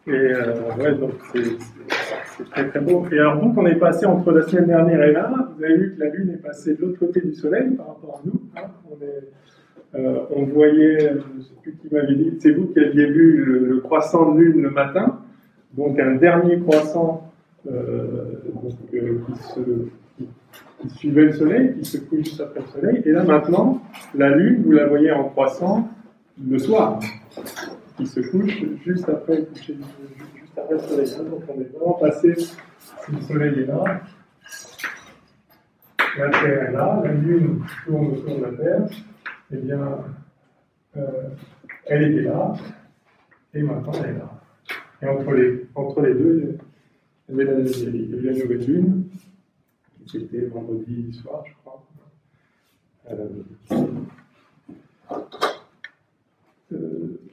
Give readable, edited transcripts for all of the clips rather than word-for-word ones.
Et ouais, donc c'est très très beau. Et alors donc on est passé entre la semaine dernière et là, vous avez vu que la Lune est passée de l'autre côté du Soleil par rapport à nous. Hein. On voyait, je ne sais plus qui m'avait dit, c'est vous qui aviez vu le croissant de Lune le matin, donc un dernier croissant qui suivait le Soleil, qui se couche juste après le Soleil. Et là maintenant, la Lune, vous la voyez en croissant le soir, qui se couche juste après le coucher, juste après le Soleil. Donc on est vraiment passé, si le Soleil est là, la Terre est là, la Lune tourne autour de la Terre, eh bien, elle était là, et maintenant elle est là. Et entre les deux, il y avait la nouvelle Lune, c'était vendredi soir, je crois.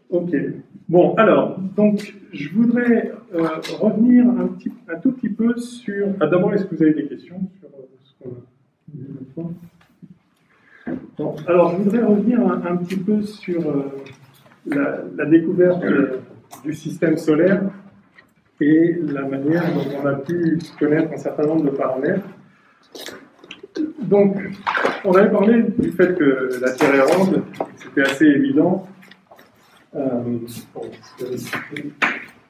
Ok. Bon, alors, donc, je voudrais revenir un tout petit peu sur... Ah, d'abord, est-ce que vous avez des questions sur ce qu'on a vu l'autre fois? Bon, alors, je voudrais revenir un petit peu sur la découverte du système solaire et la manière dont on a pu connaître un certain nombre de paramètres. Donc, on avait parlé du fait que la Terre est ronde, c'était assez évident.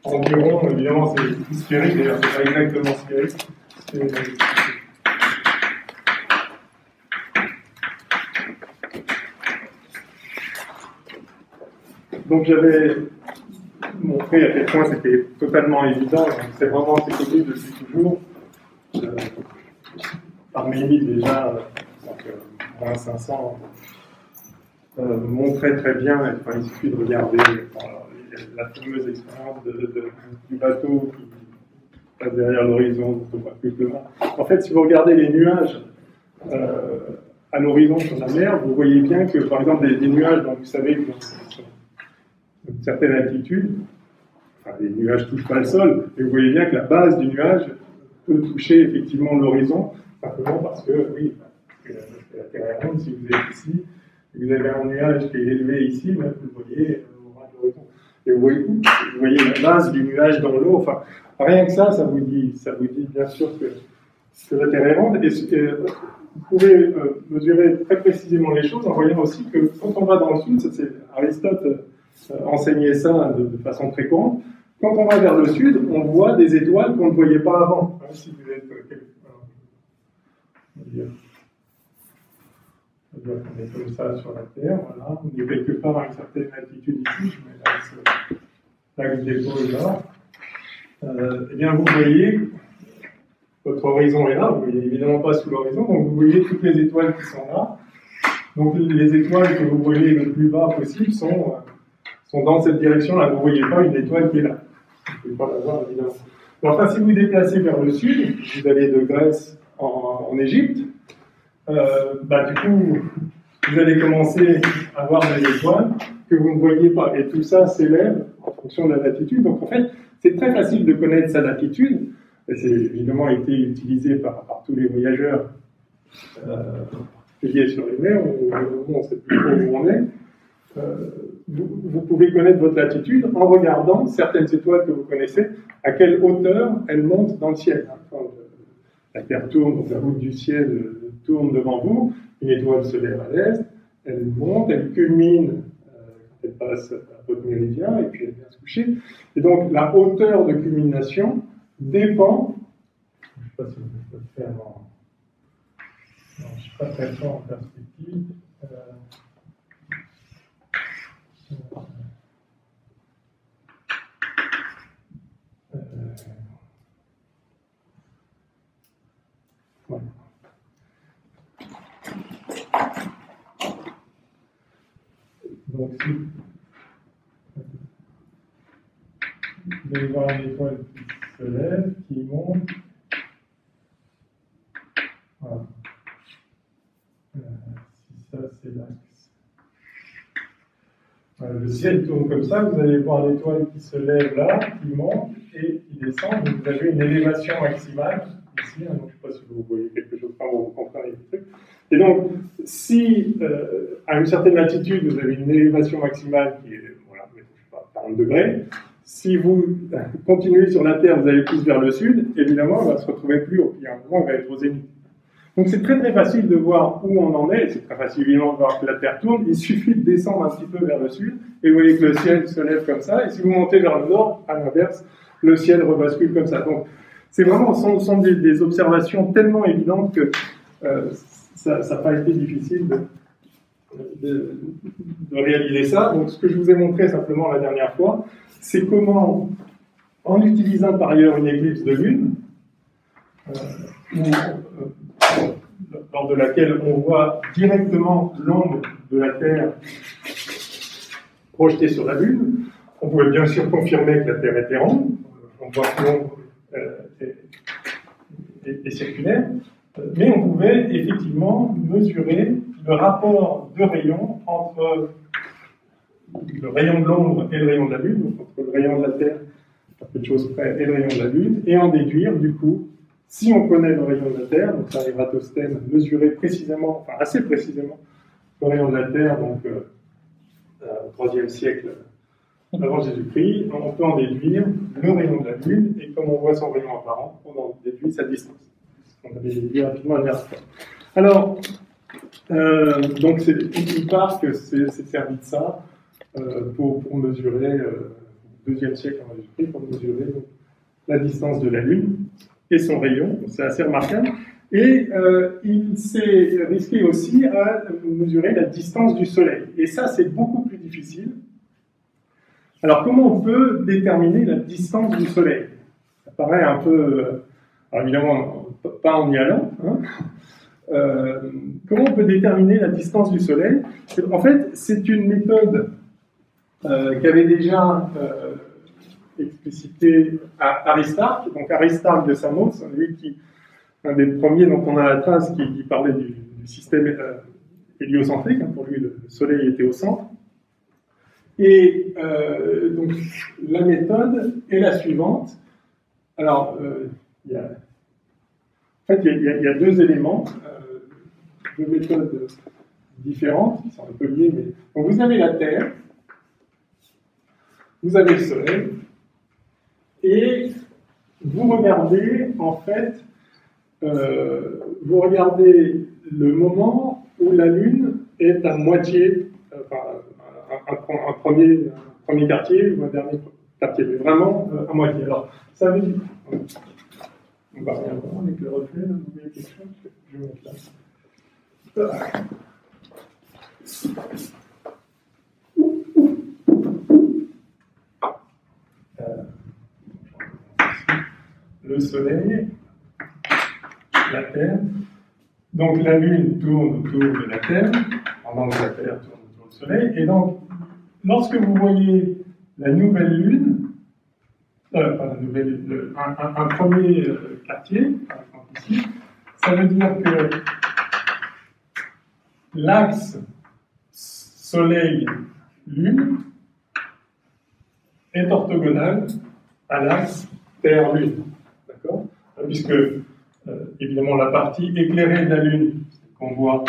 Environ, évidemment, c'est sphérique, d'ailleurs, c'est pas exactement sphérique. Donc, j'avais montré à quel point c'était totalement évident, c'est vraiment c'est connu depuis toujours. Parménide déjà, moins 500, montrait très bien, enfin, il suffit de regarder la fameuse expérience du bateau qui passe derrière l'horizon, on voit plus le vent. En fait, si vous regardez les nuages à l'horizon sur la mer, vous voyez bien que, par exemple, des nuages dont vous savez qu'ils ont une certaine altitude, enfin, les nuages ne touchent pas le sol, mais vous voyez bien que la base du nuage peut toucher effectivement l'horizon, simplement parce que, oui, la Terre est ronde, si vous êtes ici, vous avez un nuage qui est élevé ici, même vous le voyez au ras de l'horizon. Et vous voyez la base du nuage dans l'eau. Enfin, rien que ça vous dit bien sûr que la Terre est ronde. Et vous pouvez mesurer très précisément les choses en voyant aussi que quand on va dans le sud, Aristote enseignait ça de façon très courante, quand on va vers le sud, on voit des étoiles qu'on ne voyait pas avant. Hein, si vous êtes on est comme ça sur la Terre, voilà. On est quelque part à une certaine altitude ici, je mets l'axe d'épaule là. Eh bien, vous voyez, votre horizon est là, vous ne voyez évidemment pas sous l'horizon, donc vous voyez toutes les étoiles qui sont là. Donc les étoiles que vous voyez le plus bas possible sont dans cette direction-là. Vous ne voyez pas une étoile qui est là. Vous ne pouvez pas la voir, évidemment. Enfin, si vous vous déplacez vers le sud, vous allez de Grèce en Égypte, du coup, vous allez commencer à voir des étoiles que vous ne voyez pas. Et tout ça s'élève en fonction de la latitude. Donc, en fait, c'est très facile de connaître sa latitude. Et c'est évidemment été utilisé par tous les voyageurs liés sur les mers, où on ne sait plus où on est. Vous pouvez connaître votre latitude en regardant certaines étoiles que vous connaissez, à quelle hauteur elles montent dans le ciel. Quand la Terre tourne, donc la route du ciel tourne devant vous, une étoile se lève à l'est, elle monte, elle culmine quand elle passe à votre méridien, et puis elle vient se coucher. Et donc la hauteur de culmination dépend, je ne sais pas si je peux le faire non, je ne suis pas très fort en perspective. Voilà. Donc, si vous allez voir une étoile qui se lève, qui monte, voilà. Si ça, c'est l'axe. Voilà, le ciel tourne comme ça, vous allez voir l'étoile qui se lève là, qui monte et qui descend. Donc, vous avez une élévation maximale ici. Hein, donc, je ne sais pas si vous voyez quelque chose, enfin, vous comprenez le truc. Et donc, si à une certaine altitude, vous avez une élévation maximale qui est, voilà, je sais pas, 40 degrés, Si vous continuez sur la Terre, vous allez plus vers le sud, évidemment, on va se retrouver plus haut. Puis à un moment, on va être au zénith. Donc c'est très très facile de voir où on en est. C'est très facile évidemment de voir que la Terre tourne. Il suffit de descendre un petit peu vers le sud, et vous voyez que le ciel se lève comme ça. Et si vous montez vers le nord, à l'inverse, le ciel rebascule comme ça. Donc c'est vraiment, ce sont des observations tellement évidentes que ça n'a pas été difficile de réaliser ça. Donc ce que je vous ai montré simplement la dernière fois, c'est comment, en utilisant par ailleurs une éclipse de lune, lors de laquelle on voit directement l'ombre de la Terre projetée sur la Lune, on pouvait bien sûr confirmer que la Terre était ronde, on voit que l'ombre est circulaire, mais on pouvait effectivement mesurer le rapport de rayon entre le rayon de l'ombre et le rayon de la Lune, donc entre le rayon de la Terre, à peu de choses près, et le rayon de la Lune, et en déduire, du coup, si on connaît le rayon de la Terre, donc ça, Eratosthène mesurait précisément, enfin assez précisément, le rayon de la Terre, donc au IIIe siècle avant Jésus-Christ, on peut en déduire le rayon de la Lune, et comme on voit son rayon apparent, on en déduit sa distance. On avait dit rapidement la dernière fois. Alors, donc c'est une part que c'est servi de ça pour mesurer, au IIe siècle avant Jésus-Christ, pour mesurer donc, la distance de la Lune et son rayon, c'est assez remarquable. Et il s'est risqué aussi à mesurer la distance du Soleil. Et ça, c'est beaucoup plus difficile. Alors, comment on peut déterminer la distance du Soleil? Ça paraît un peu... alors évidemment, pas en y allant. Hein. Comment on peut déterminer la distance du Soleil? En fait, c'est une méthode qu'avait déjà explicité Aristarque. Donc Aristarque de Samos, lui qui un des premiers dont on a la trace qui parlait du système héliocentrique. Hein, pour lui, le Soleil était au centre. Et donc la méthode est la suivante. Alors, il y a deux éléments, deux méthodes différentes, qui sont un peu liées, mais... Donc vous avez la Terre, vous avez le Soleil, et vous regardez, en fait, vous regardez le moment où la Lune est à moitié, enfin, un premier quartier ou un dernier quartier, mais vraiment à moitié. Alors, ça veut dire... On va rien voir avec le reflet, là, vous voyez quelque chose? Je vais mettre là. Le Soleil, la Terre. Donc la Lune tourne autour de la Terre, pendant que la Terre tourne autour du Soleil. Et donc, lorsque vous voyez la nouvelle Lune, un premier quartier, par exemple ici, ça veut dire que l'axe Soleil-Lune est orthogonal à l'axe Terre-Lune. D'accord? Puisque, évidemment, la partie éclairée de la Lune qu'on voit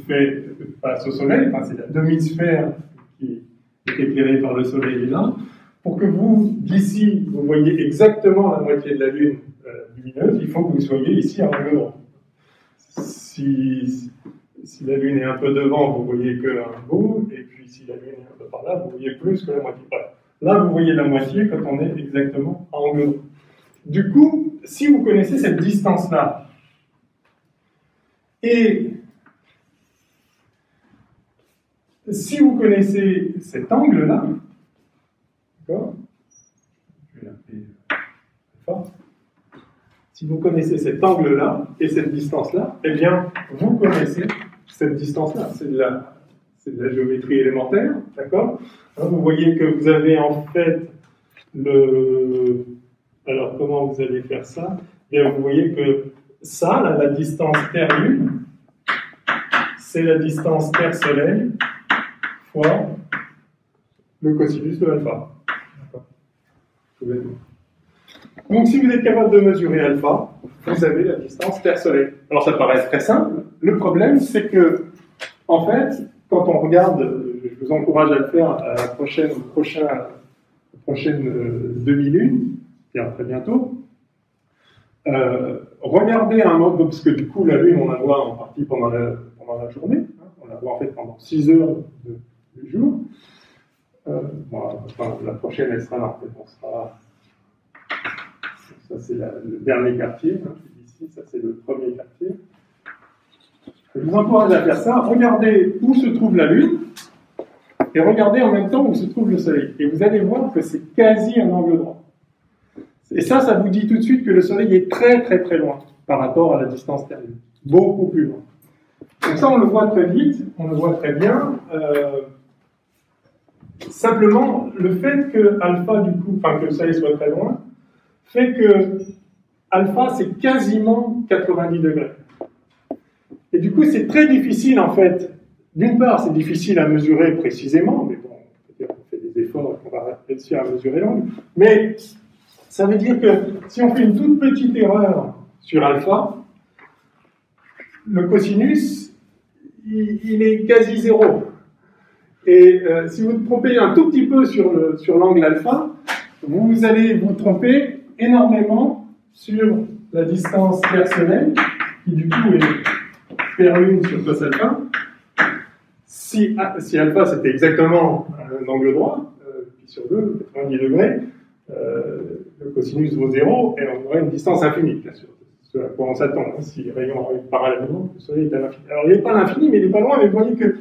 fait face au Soleil, enfin, c'est la demi-sphère qui est éclairée par le Soleil et là. Pour que vous, d'ici, vous voyez exactement la moitié de la Lune lumineuse, il faut que vous soyez ici à angle droit. Si la Lune est un peu devant, vous voyez qu'un bout, et puis si la Lune est un peu par là, vous voyez plus que la moitié. Là, vous voyez la moitié quand on est exactement à angle droit. Du coup, si vous connaissez cette distance-là, et si vous connaissez cet angle-là, d'accord? Je vais l'appeler fort. Si vous connaissez cet angle-là et cette distance-là, eh bien, vous connaissez cette distance-là. C'est de la géométrie élémentaire, d'accord? Vous voyez que vous avez en fait le... Alors, comment vous allez faire ça? Eh bien, vous voyez que ça, là, la distance Terre-Lune, c'est la distance Terre-Soleil fois le cosinus de alpha. Donc, si vous êtes capable de mesurer alpha, vous avez la distance Terre-Soleil. Alors, ça paraît très simple. Le problème, c'est que, en fait, quand on regarde, je vous encourage à le faire à la prochaine prochaine demi-lune, c'est-à-dire très bientôt. Regardez un mode, parce que du coup, la Lune, on la voit en partie pendant la journée. Hein, on la voit en fait pendant 6 heures du jour. Enfin, la prochaine, elle sera là. En fait, on sera... Ça, c'est le dernier quartier. Hein, ici, ça, c'est le premier quartier. Je vous encourage à faire ça. Regardez où se trouve la Lune et regardez en même temps où se trouve le Soleil. Et vous allez voir que c'est quasi un angle droit. Et ça vous dit tout de suite que le Soleil est très très très loin par rapport à la distance Terre. Beaucoup plus loin. Donc ça, on le voit très vite, on le voit très bien. Simplement, le fait que alpha, du coup, enfin que le Soleil soit très loin, fait que alpha, c'est quasiment 90 degrés. Et du coup, c'est très difficile, en fait. D'une part, c'est difficile à mesurer précisément, mais bon, on fait des efforts, on va réussir à mesurer l'angle. Mais ça veut dire que si on fait une toute petite erreur sur alpha, le cosinus, il est quasi zéro. Et si vous vous trompez un tout petit peu sur l'angle alpha, vous allez vous tromper énormément sur la distance Terre-Soleil, qui du coup est Terre-Lune sur cos alpha. Si alpha c'était exactement un angle droit, pi sur 2, 90 degrés, le cosinus vaut 0 et on aurait une distance infinie, bien sûr. Ce à quoi on s'attend, hein, si les rayons arrivent parallèlement, le Soleil est à l'infini. Alors il n'est pas à l'infini, mais il n'est pas loin, mais vous voyez que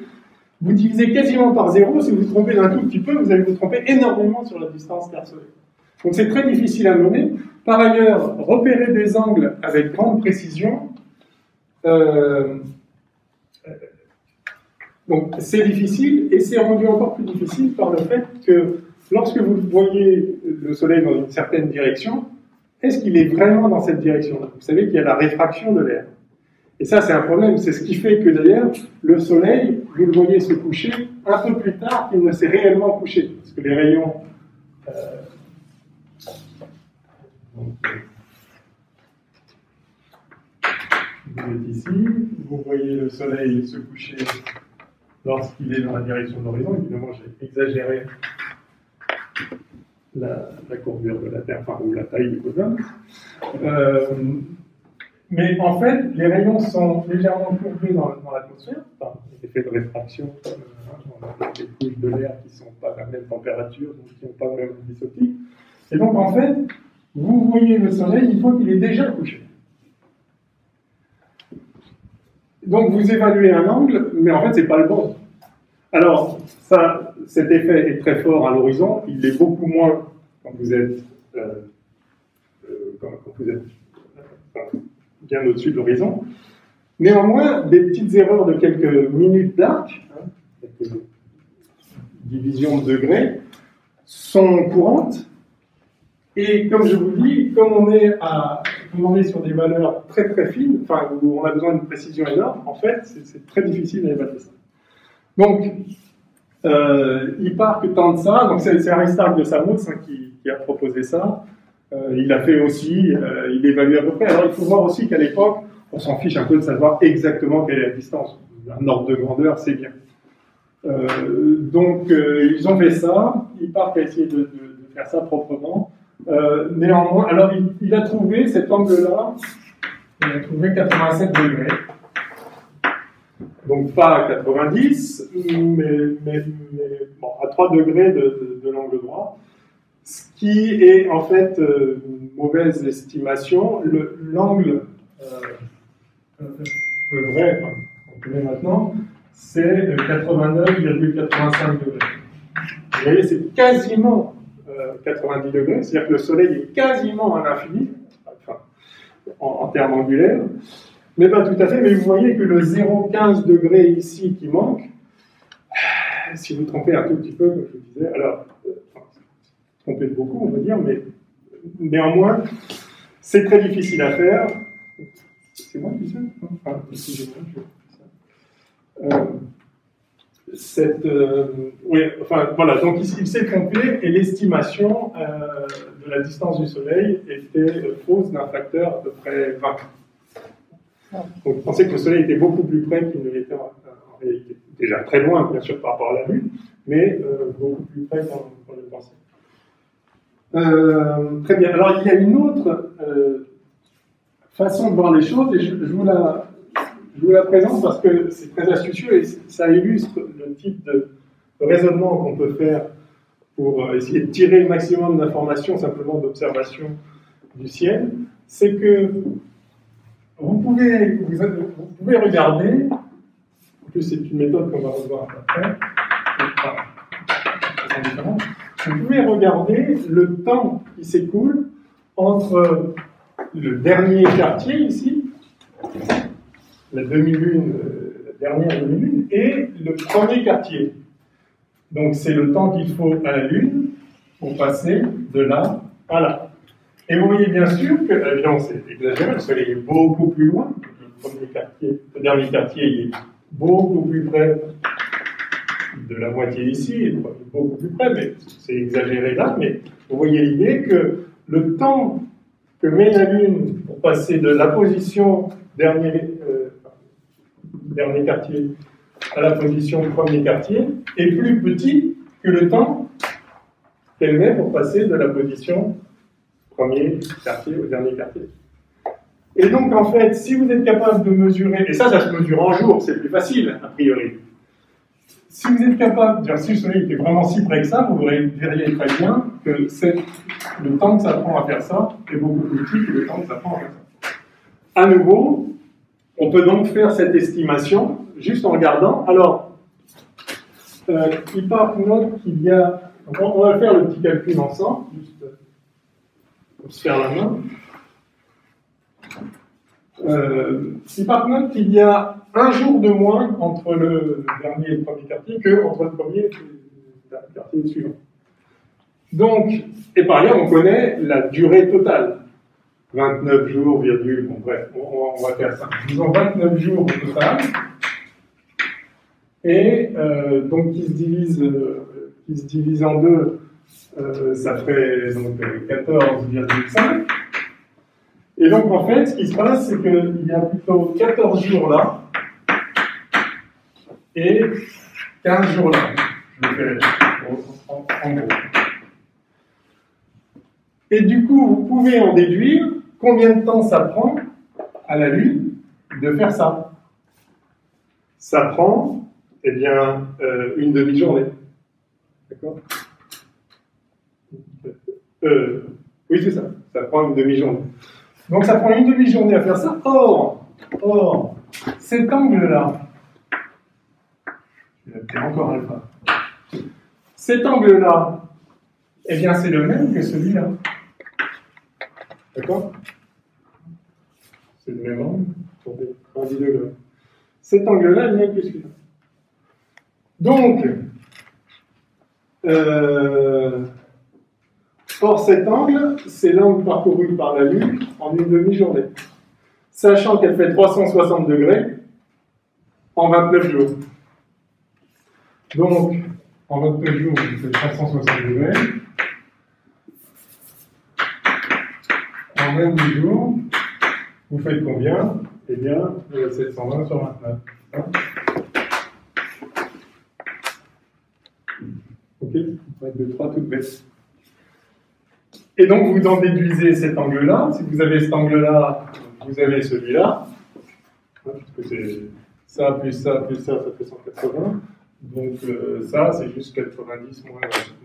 vous divisez quasiment par 0, si vous vous trompez d'un tout petit peu, vous allez vous tromper énormément sur la distance Terre-Soleil. Donc c'est très difficile à mener. Par ailleurs, repérer des angles avec grande précision, donc c'est difficile, et c'est rendu encore plus difficile par le fait que lorsque vous voyez le Soleil dans une certaine direction, est-ce qu'il est vraiment dans cette direction-là? Vous savez qu'il y a la réfraction de l'air. Et ça, c'est un problème. C'est ce qui fait que, d'ailleurs, le Soleil, vous le voyez se coucher un peu plus tard qu'il ne s'est réellement couché. Parce que les rayons... vous êtes ici, vous voyez le Soleil se coucher lorsqu'il est dans la direction de l'horizon. Évidemment, j'ai exagéré la courbure de la Terre, enfin, ou la taille du boson. Mais en fait, les rayons sont légèrement courbés dans l'atmosphère, par l'effet de réfraction, on a des couches de l'air qui ne sont pas à la même température, donc qui n'ont pas le même indice optique. Et donc, en fait, vous voyez le Soleil une fois qu'il est déjà couché. Donc, vous évaluez un angle, mais en fait, ce n'est pas le bon. Alors, cet effet est très fort à l'horizon, il l'est beaucoup moins quand vous êtes, bien au-dessus de l'horizon. Néanmoins, des petites erreurs de quelques minutes d'arc, quelques divisions de degrés, sont courantes. Et comme je vous dis, comme on est sur des valeurs très très fines, enfin où on a besoin d'une précision énorme, en fait, c'est très difficile à évaluer ça. Donc, il part que tant de ça, donc c'est Aristarque de Samos qui a proposé ça. Il l'a fait aussi, il évalue à peu près. Alors il faut voir aussi qu'à l'époque, on s'en fiche un peu de savoir exactement quelle est la distance. Un ordre de grandeur, c'est bien. Donc ils ont fait ça, il part qu'à essayer de faire ça proprement. Néanmoins, alors il a trouvé cet angle-là, il a trouvé 87 degrés. Donc pas à 90, mais bon, à 3 degrés de l'angle droit. Ce qui est en fait une mauvaise estimation. L'angle, le vrai, on connaît maintenant, c'est 89,85 degrés. Vous voyez, c'est quasiment 90 degrés, c'est-à-dire que le Soleil est quasiment à l'infini, enfin, en termes angulaires, mais pas tout à fait, mais vous voyez que le 0,15 degrés ici qui manque, si vous trompez un tout petit peu, comme je vous disais, alors, trompez beaucoup, on va dire, mais néanmoins, c'est très difficile à faire. C'est moi qui sais? Enfin, oui, enfin, voilà, donc il s'est trompé et l'estimation de la distance du Soleil était fausse d'un facteur à peu près 20. Donc je pensais que le Soleil était beaucoup plus près qu'il ne l'était en réalité. Déjà très loin, bien sûr, par rapport à la Lune, mais beaucoup plus près qu'on le pensait. Très bien. Alors, il y a une autre façon de voir les choses, et je vous la présente parce que c'est très astucieux et ça illustre le type de raisonnement qu'on peut faire pour essayer de tirer le maximum d'informations simplement d'observation du ciel. C'est que vous pouvez regarder, en plus c'est une méthode qu'on va revoir après, vous pouvez regarder le temps qui s'écoule entre le dernier quartier ici, la demi-lune, la dernière demi-lune, et le premier quartier. Donc c'est le temps qu'il faut à la Lune pour passer de là à là. Et vous voyez bien sûr que, évidemment c'est exagéré, le Soleil est beaucoup plus loin, le premier quartier, le dernier quartier il est beaucoup plus près de la moitié ici, et beaucoup plus près, mais c'est exagéré là, mais vous voyez l'idée que le temps que met la Lune pour passer de la position dernier quartier à la position premier quartier est plus petit que le temps qu'elle met pour passer de la position premier quartier au dernier quartier. Et donc, en fait, si vous êtes capable de mesurer, et ça se mesure en jours, c'est plus facile, a priori. Si vous êtes capable, si le Soleil était vraiment si près que ça, vous verriez très bien que le temps que ça prend à faire ça est beaucoup plus petit que le temps que ça prend à faire ça. À nouveau, on peut donc faire cette estimation juste en regardant. Alors, Hipparch note qu'il y a... On va faire le petit calcul ensemble, juste pour se faire la main. Hipparch note qu'il y a un jour de moins entre le dernier et le premier quartier qu'entre le premier et le quartier suivant. Donc, et par ailleurs, on connaît la durée totale. 29 jours, virgule, bon bref, on va faire ça. Disons 29 jours au total. Et donc, qui se divise en deux, ça ferait donc 14,5. Et donc, en fait, ce qui se passe, c'est qu'il y a plutôt 14 jours là et 15 jours là. Je le fais en gros. Et du coup, vous pouvez en déduire combien de temps ça prend à la Lune de faire ça. Ça prend, eh bien, une demi-journée. D'accord ? Oui, c'est ça. Ça prend une demi-journée. Donc, ça prend une demi-journée à faire ça. Or, cet angle-là, je vais appeler encore alpha. Cet angle-là, eh bien, c'est le même que celui-là. D'accord ? C'est le même angle pour des 90 degrés. Cet angle-là est le même que celui-là. Donc, or cet angle, c'est l'angle parcouru par la Lune en une demi-journée. Sachant qu'elle fait 360 degrés en 29 jours. Donc, en 29 jours, vous faites 360 degrés. En 28 jours, vous faites combien? Eh bien, 720 sur 29. Hein? Ok, on va être de 3 toutes bêtes. Et donc, vous en déduisez cet angle-là. Si vous avez cet angle-là, vous avez celui-là. Puisque c'est ça, plus ça, plus ça fait 180. Donc, ça, c'est juste 90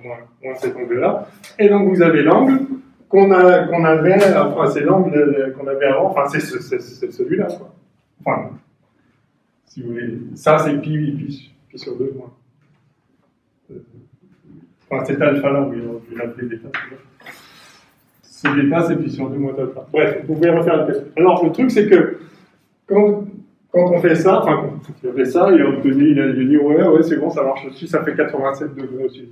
moins cet angle-là. Et donc, vous avez l'angle qu'on avait, enfin, c'est l'angle qu'on avait avant, enfin, c'est celui-là, quoi. Enfin, si vous voulez, ça, c'est pi sur 2 moins. Enfin, c'est alpha là, oui, je vais l'appeler bêta. C'est bêta, c'est pi sur 2 moins alpha. Bref, vous pouvez refaire le test. Alors, le truc, c'est que quand on fait ça, enfin, quand on fait ça, il a obtenu, il a dit, ouais, c'est bon, ça marche aussi, ça fait 87 degrés aussi.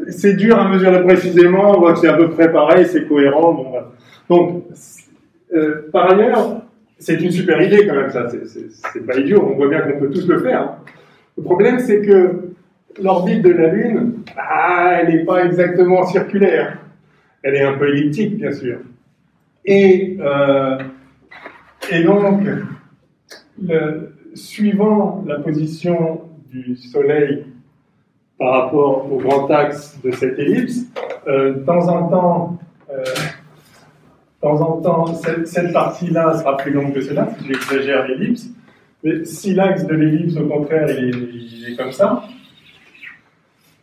C'est dur à mesurer précisément, on voit que c'est à peu près pareil, c'est cohérent, bon, voilà. Donc, par ailleurs, c'est une super idée quand même, ça, c'est pas idiot, on voit bien qu'on peut tous le faire. Hein. Le problème, c'est que l'orbite de la Lune, elle n'est pas exactement circulaire. Elle est un peu elliptique, bien sûr. Et donc, suivant la position du Soleil par rapport au grand axe de cette ellipse. De temps en temps, cette partie-là sera plus longue que celle-là, si j'exagère l'ellipse. Mais si l'axe de l'ellipse, au contraire, il est comme ça,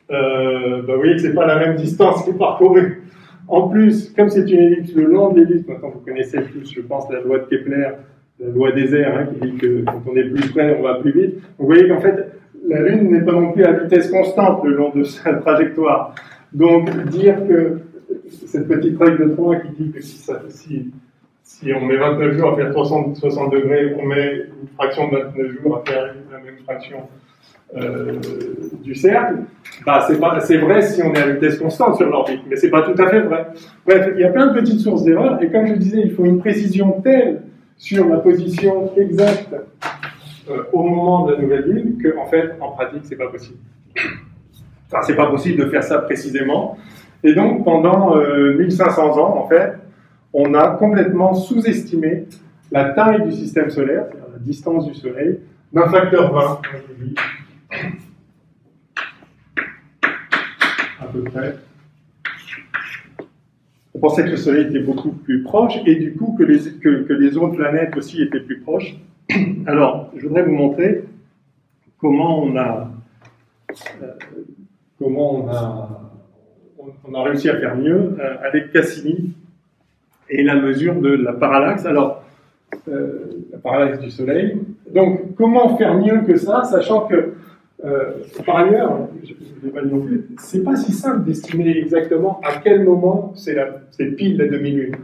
vous voyez que ce n'est pas la même distance qui est parcourue. En plus, comme c'est une ellipse, le long de l'ellipse, maintenant vous connaissez tous, je pense, la loi de Kepler, la loi des airs, hein, qui dit que quand on est plus près, on va plus vite. Vous voyez qu'en fait, la Lune n'est pas non plus à vitesse constante le long de sa trajectoire. Donc, dire que cette petite règle de 3 qui dit que si on met 29 jours à faire 60 degrés, on met une fraction de 29 jours à faire la même fraction du cercle, bah, c'est vrai si on est à vitesse constante sur l'orbite, mais c'est pas tout à fait vrai. Bref, il y a plein de petites sources d'erreurs, et comme je disais, il faut une précision telle sur la position exacte au moment de la nouvelle lune que, en fait, en pratique, c'est pas possible. Enfin, c'est pas possible de faire ça précisément. Et donc, pendant 1500 ans, en fait, on a complètement sous-estimé la taille du système solaire, c'est-à-dire la distance du Soleil, d'un facteur 20, comme je dis. À peu près. On pensait que le Soleil était beaucoup plus proche, et du coup que les autres planètes aussi étaient plus proches. Alors, je voudrais vous montrer comment on a réussi à faire mieux avec Cassini et la mesure de la parallaxe. Alors, la parallaxe du Soleil. Donc, comment faire mieux que ça, sachant que, par ailleurs, je ne l'ai pas dit non plus, c'est pas si simple d'estimer exactement à quel moment c'est pile la demi-lune.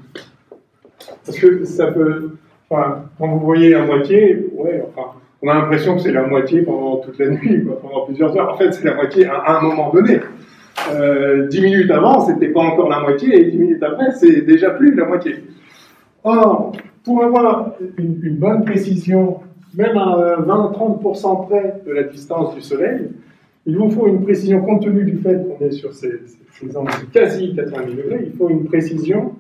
Parce que ça peut... Enfin, quand vous voyez à moitié, ouais, enfin, on a l'impression que c'est la moitié pendant toute la nuit, quoi, pendant plusieurs heures. En fait, c'est la moitié à un moment donné. 10 minutes avant, c'était pas encore la moitié, et 10 minutes après, c'est déjà plus la moitié. Or, pour avoir une bonne précision, même à 20-30% près de la distance du Soleil, il vous faut une précision, compte tenu du fait qu'on est sur ces angles quasi 90 degrés, il faut une précision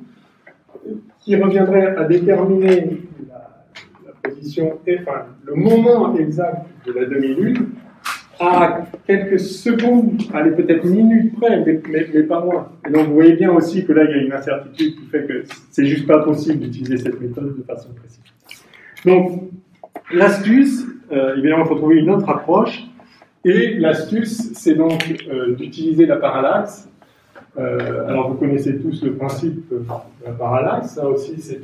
qui reviendrait à déterminer la position, enfin, le moment exact de la demi-lune à quelques secondes, allez, peut-être minutes près, mais pas moins. Et donc, vous voyez bien aussi que là, il y a une incertitude qui fait que c'est juste pas possible d'utiliser cette méthode de façon précise. Donc, l'astuce, évidemment, il faut trouver une autre approche, et l'astuce, c'est donc d'utiliser la parallaxe. Alors, vous connaissez tous le principe de la parallaxe, ça aussi, c'est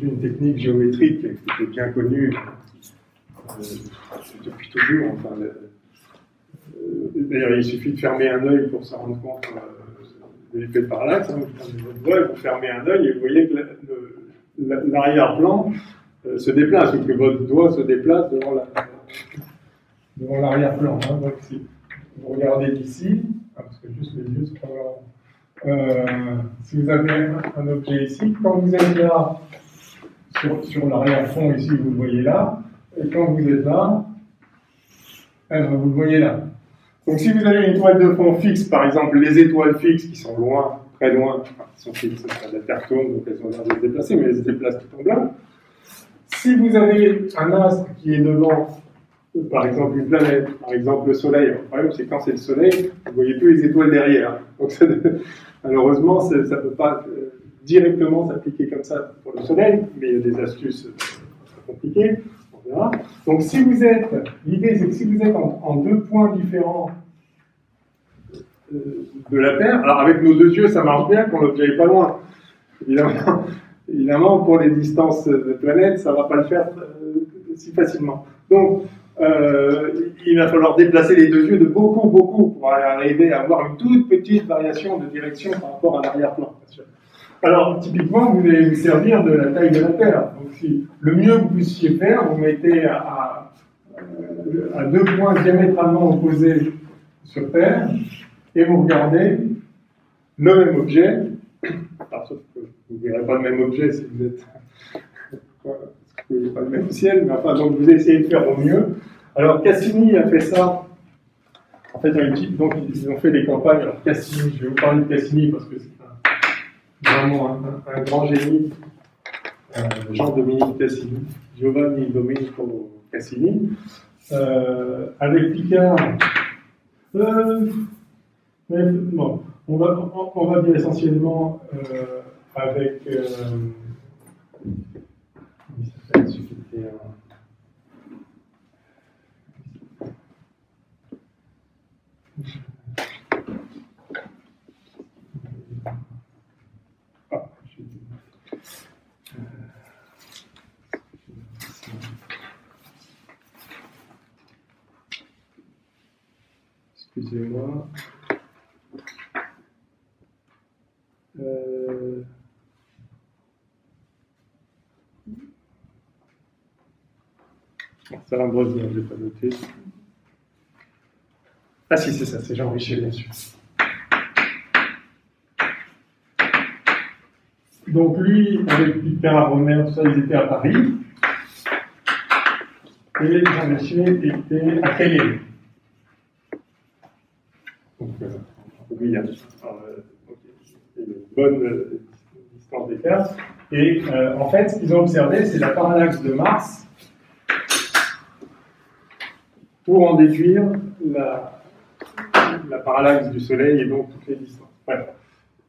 une technique géométrique qui est bien connue depuis toujours. Enfin, d'ailleurs, il suffit de fermer un œil pour se rendre compte de l'effet de parallaxe. Hein. Vous fermez votre doigt, vous fermez un œil et vous voyez que l'arrière-plan se déplace, ou que votre doigt se déplace devant l'arrière-plan. Hein. Donc, si vous regardez d'ici, parce que juste les yeux, c'est pas vraiment... si vous avez un objet ici, quand vous êtes là, sur l'arrière-fond ici, vous le voyez là, et quand vous êtes là, vous le voyez là. Donc si vous avez une toile de fond fixe, par exemple les étoiles fixes qui sont loin, très loin, enfin, qui sont fixes, la Terre tourne, donc elles ont l'air de se déplacer, mais elles se déplacent tout en blanc. Si vous avez un astre qui est devant, par exemple une planète, par exemple le Soleil, le problème c'est quand c'est le Soleil, vous ne voyez plus les étoiles derrière. Donc malheureusement, ça ne peut pas directement s'appliquer comme ça pour le Soleil, mais il y a des astuces compliquées. Voilà. Donc, l'idée c'est que si vous êtes en deux points différents de la Terre, alors avec nos deux yeux ça marche bien quand l'objet n'est pas loin. Évidemment, pour les distances de planètes, ça ne va pas le faire si facilement. Donc, il va falloir déplacer les deux yeux de beaucoup pour arriver à avoir une toute petite variation de direction par rapport à l'arrière-plan. Alors, typiquement, vous allez vous servir de la taille de la Terre. Donc, si le mieux que vous puissiez faire, vous mettez à deux points diamétralement opposés sur Terre, et vous regardez le même objet. Alors, sauf que vous ne verrez pas le même objet si vous êtes... vous ne voyez pas le même ciel, mais enfin, donc vous essayez de faire au mieux. Alors, Cassini a fait ça. En fait, donc, ils ont fait des campagnes. Alors, Cassini, je vais vous parler de Cassini parce que c'est vraiment un grand génie, Jean-Dominique Cassini, Giovanni Domenico Cassini. Avec Picard, bon, on va dire essentiellement avec comment il s'appelle, celui qui était excusez-moi. Ça va me revenir, je ne l'ai pas noté. Ah si, c'est ça, c'est Jean Richer, bien sûr. Donc lui, avec Pierre Romer, tout ça, ils étaient à Paris. Et Jean Richer était à Calais. Donc, oui, il y a une bonne distance d'écart. Et en fait, ce qu'ils ont observé, c'est la parallaxe de Mars pour en déduire la parallaxe du Soleil et donc toutes les distances. Bref.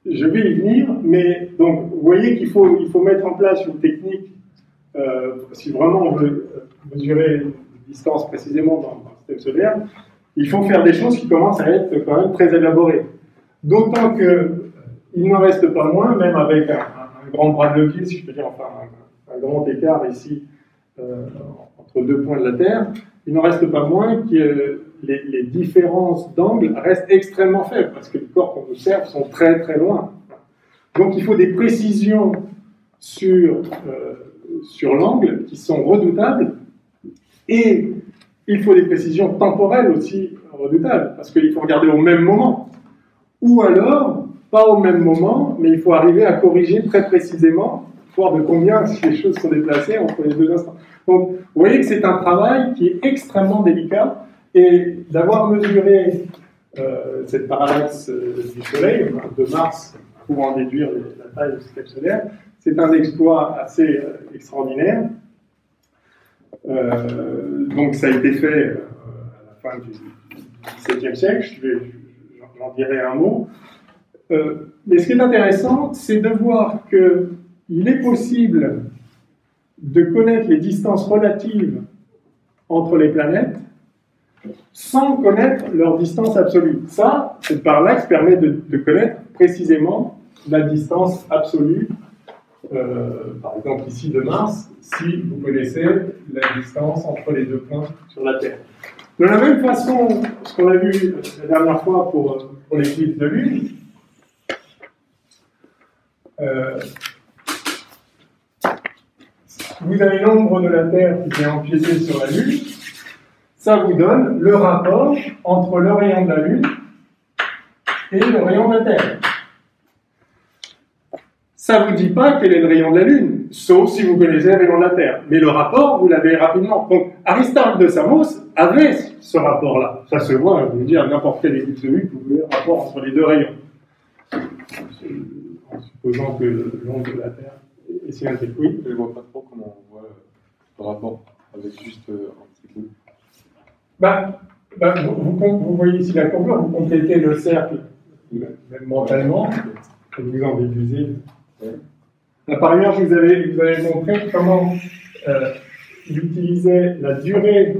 Je vais y venir, mais donc vous voyez qu'il faut mettre en place une technique si vraiment on veut mesurer une distance précisément dans le système solaire. Il faut faire des choses qui commencent à être quand même très élaborées. D'autant qu'il n'en reste pas moins, même avec un grand bras de levier, si je peux dire, enfin un grand écart ici entre deux points de la Terre, il n'en reste pas moins que les différences d'angle restent extrêmement faibles, parce que les corps qu'on observe sont très très loin. Donc il faut des précisions sur l'angle qui sont redoutables, et il faut des précisions temporelles aussi redoutables, parce qu'il faut regarder au même moment. Ou alors, pas au même moment, mais il faut arriver à corriger très précisément, voir de combien les choses sont déplacées entre les deux instants. Donc, vous voyez que c'est un travail qui est extrêmement délicat, et d'avoir mesuré cette parallaxe du Soleil, de Mars, pour en déduire la taille du système solaire, c'est un exploit assez extraordinaire. Donc ça a été fait à la fin du XVIIe siècle, j'en dirai un mot. Mais ce qui est intéressant, c'est de voir qu'il est possible de connaître les distances relatives entre les planètes sans connaître leur distance absolue. Ça, cette parallaxe permet de connaître précisément la distance absolue, par exemple ici de Mars, si vous connaissez la distance entre les deux points sur la Terre. De la même façon, ce qu'on a vu la dernière fois pour l'éclipse de Lune, vous avez l'ombre de la Terre qui vient empiéter sur la Lune, ça vous donne le rapport entre le rayon de la Lune et le rayon de la Terre. Ça ne vous dit pas quel est le rayon de la Lune, sauf si vous connaissez le rayon de la Terre. Mais le rapport, vous l'avez rapidement. Donc, Aristarque de Samos avait ce rapport-là. Ça se voit, je veux dire, n'importe quel éclipse de Lune, vous voyez le rapport entre les deux rayons. En supposant que l'ombre de la Terre est symétrique. Oui. Je ne vois pas trop comment on voit le rapport avec juste un petit coup. Vous voyez ici la courbure, vous complétez le cercle, même mentalement, et vous en déduisez. Ouais. Par ailleurs, je vous avais montré comment il utilisait la durée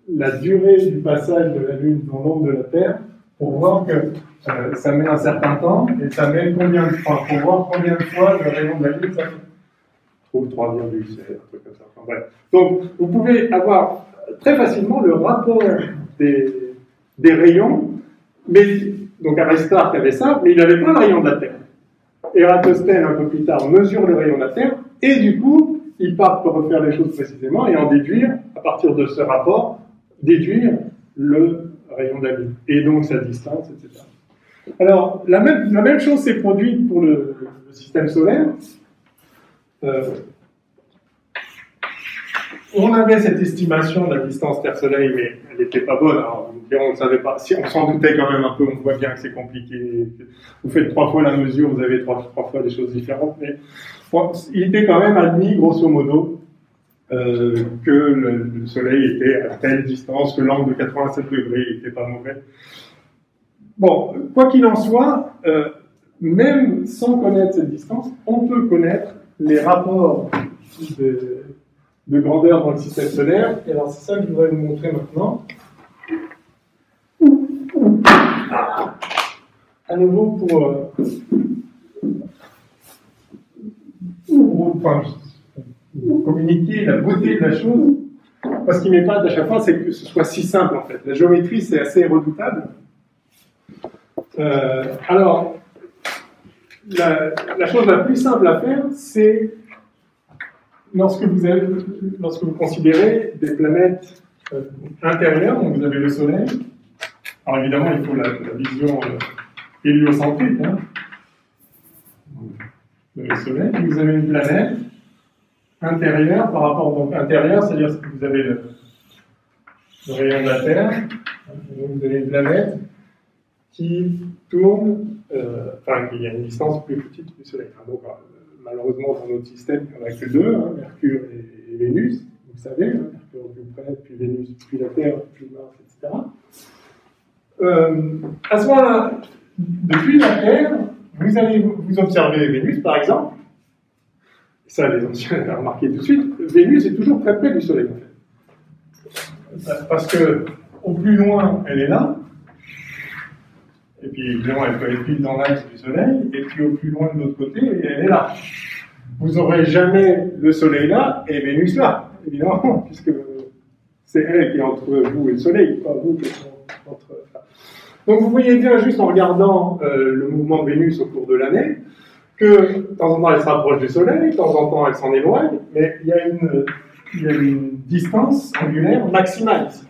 du passage de la Lune dans l'ombre de la Terre pour voir que ça met un certain temps, et ça met combien de fois, pour voir combien de fois le rayon de la Lune ça fait. Je trouve 3,7, un truc comme ça. Enfin, bref. Donc, vous pouvez avoir très facilement le rapport des rayons, mais donc Aristarque avait ça, mais il n'avait pas le rayon de la Terre. Ératosthène, un peu plus tard, mesure le rayon de la Terre, et du coup, il part pour refaire les choses précisément et en déduire, à partir de ce rapport, déduire le rayon de la Lune, et donc sa distance, etc. Alors, la même chose s'est produite pour le système solaire. On avait cette estimation de la distance Terre-Soleil, mais elle n'était pas bonne. Alors, on ne savait pas. Si on s'en doutait quand même un peu, on voit bien que c'est compliqué. Vous faites 3 fois la mesure, vous avez 3 fois des choses différentes, mais bon, il était quand même admis, grosso modo, que le Soleil était à telle distance, que l'angle de 87 degrés n'était pas mauvais. Bon, quoi qu'il en soit, même sans connaître cette distance, on peut connaître les rapports de grandeur dans le système solaire. Et alors, c'est ça que je voudrais vous montrer maintenant. À nouveau, pour communiquer la beauté de la chose, parce qu'il m'épate à chaque fois, c'est que ce soit si simple, en fait. La géométrie, c'est assez redoutable. Alors, la chose la plus simple à faire, c'est lorsque vous considérez des planètes intérieures, donc vous avez le Soleil. Alors évidemment, il faut la vision héliocentrique, hein. Le Soleil. Vous avez une planète intérieure par rapport, donc intérieure, c'est-à-dire que vous avez le rayon de la Terre, donc vous avez une planète qui tourne, il y a une distance plus petite du Soleil. Donc, malheureusement, dans notre système, il n'y en a que deux, hein, Mercure et Vénus, vous savez, hein, Mercure, puis planète, puis Vénus, puis la Terre, puis Mars, etc. À ce moment-là, depuis la Terre, vous allez vous observer Vénus, par exemple. Ça, les anciens l'ont remarqué tout de suite. Vénus est toujours très près du Soleil, en fait. Parce que, au plus loin, elle est là. Et puis, évidemment, elle peut être pile dans l'axe du Soleil. Et puis, au plus loin de l'autre côté, elle est là. Vous n'aurez jamais le Soleil là et Vénus là, évidemment, puisque c'est elle qui est entre vous et le Soleil, pas vous qui êtes entre... Donc, vous voyez bien, juste en regardant le mouvement de Vénus au cours de l'année, que de temps en temps, elle se rapproche du Soleil, de temps en temps, elle s'en éloigne, mais il y a une distance angulaire maximale ici.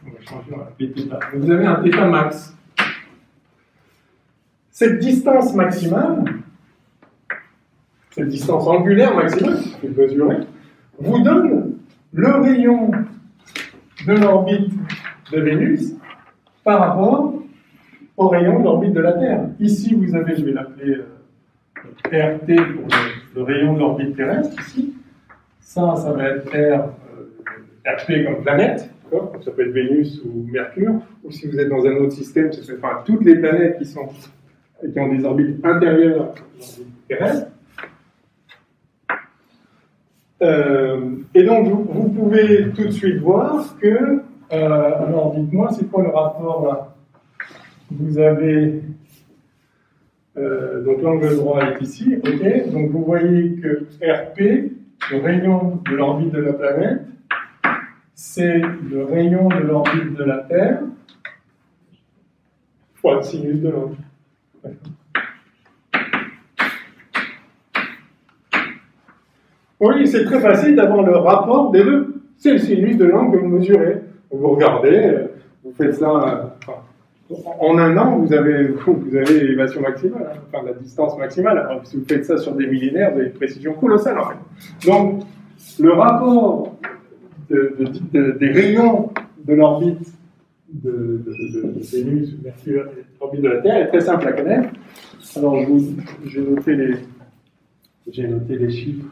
On va changer la θ. Vous avez un θ max. Cette distance maximale, cette distance angulaire maximale, que vous mesurez, vous donne le rayon de l'orbite de Vénus par rapport au rayon de l'orbite de la Terre. Ici, vous avez, je vais l'appeler RT pour le rayon de l'orbite terrestre, ici. Ça va être RP comme planète, donc ça peut être Vénus ou Mercure, ou si vous êtes dans un autre système, ça peut être toutes les planètes qui ont des orbites intérieures à l'orbite terrestre. Et donc, vous pouvez tout de suite voir que, alors dites-moi, c'est quoi le rapport là? Vous avez, donc l'angle droit est ici, ok? Donc vous voyez que RP, le rayon de l'orbite de la planète, c'est le rayon de l'orbite de la Terre, fois le sinus de l'angle. Oui, c'est très facile d'avoir le rapport des deux. C'est le sinus de l'angle que vous mesurez. Vous regardez, vous faites ça... en un an, vous avez l'élévation maximale, enfin la distance maximale. Alors, si vous faites ça sur des millénaires, vous avez une précision colossale en fait. Donc, le rapport des rayons de l'orbite de Vénus, Mercure et l'orbite de la Terre est très simple à connaître. Alors, j'ai noté les chiffres.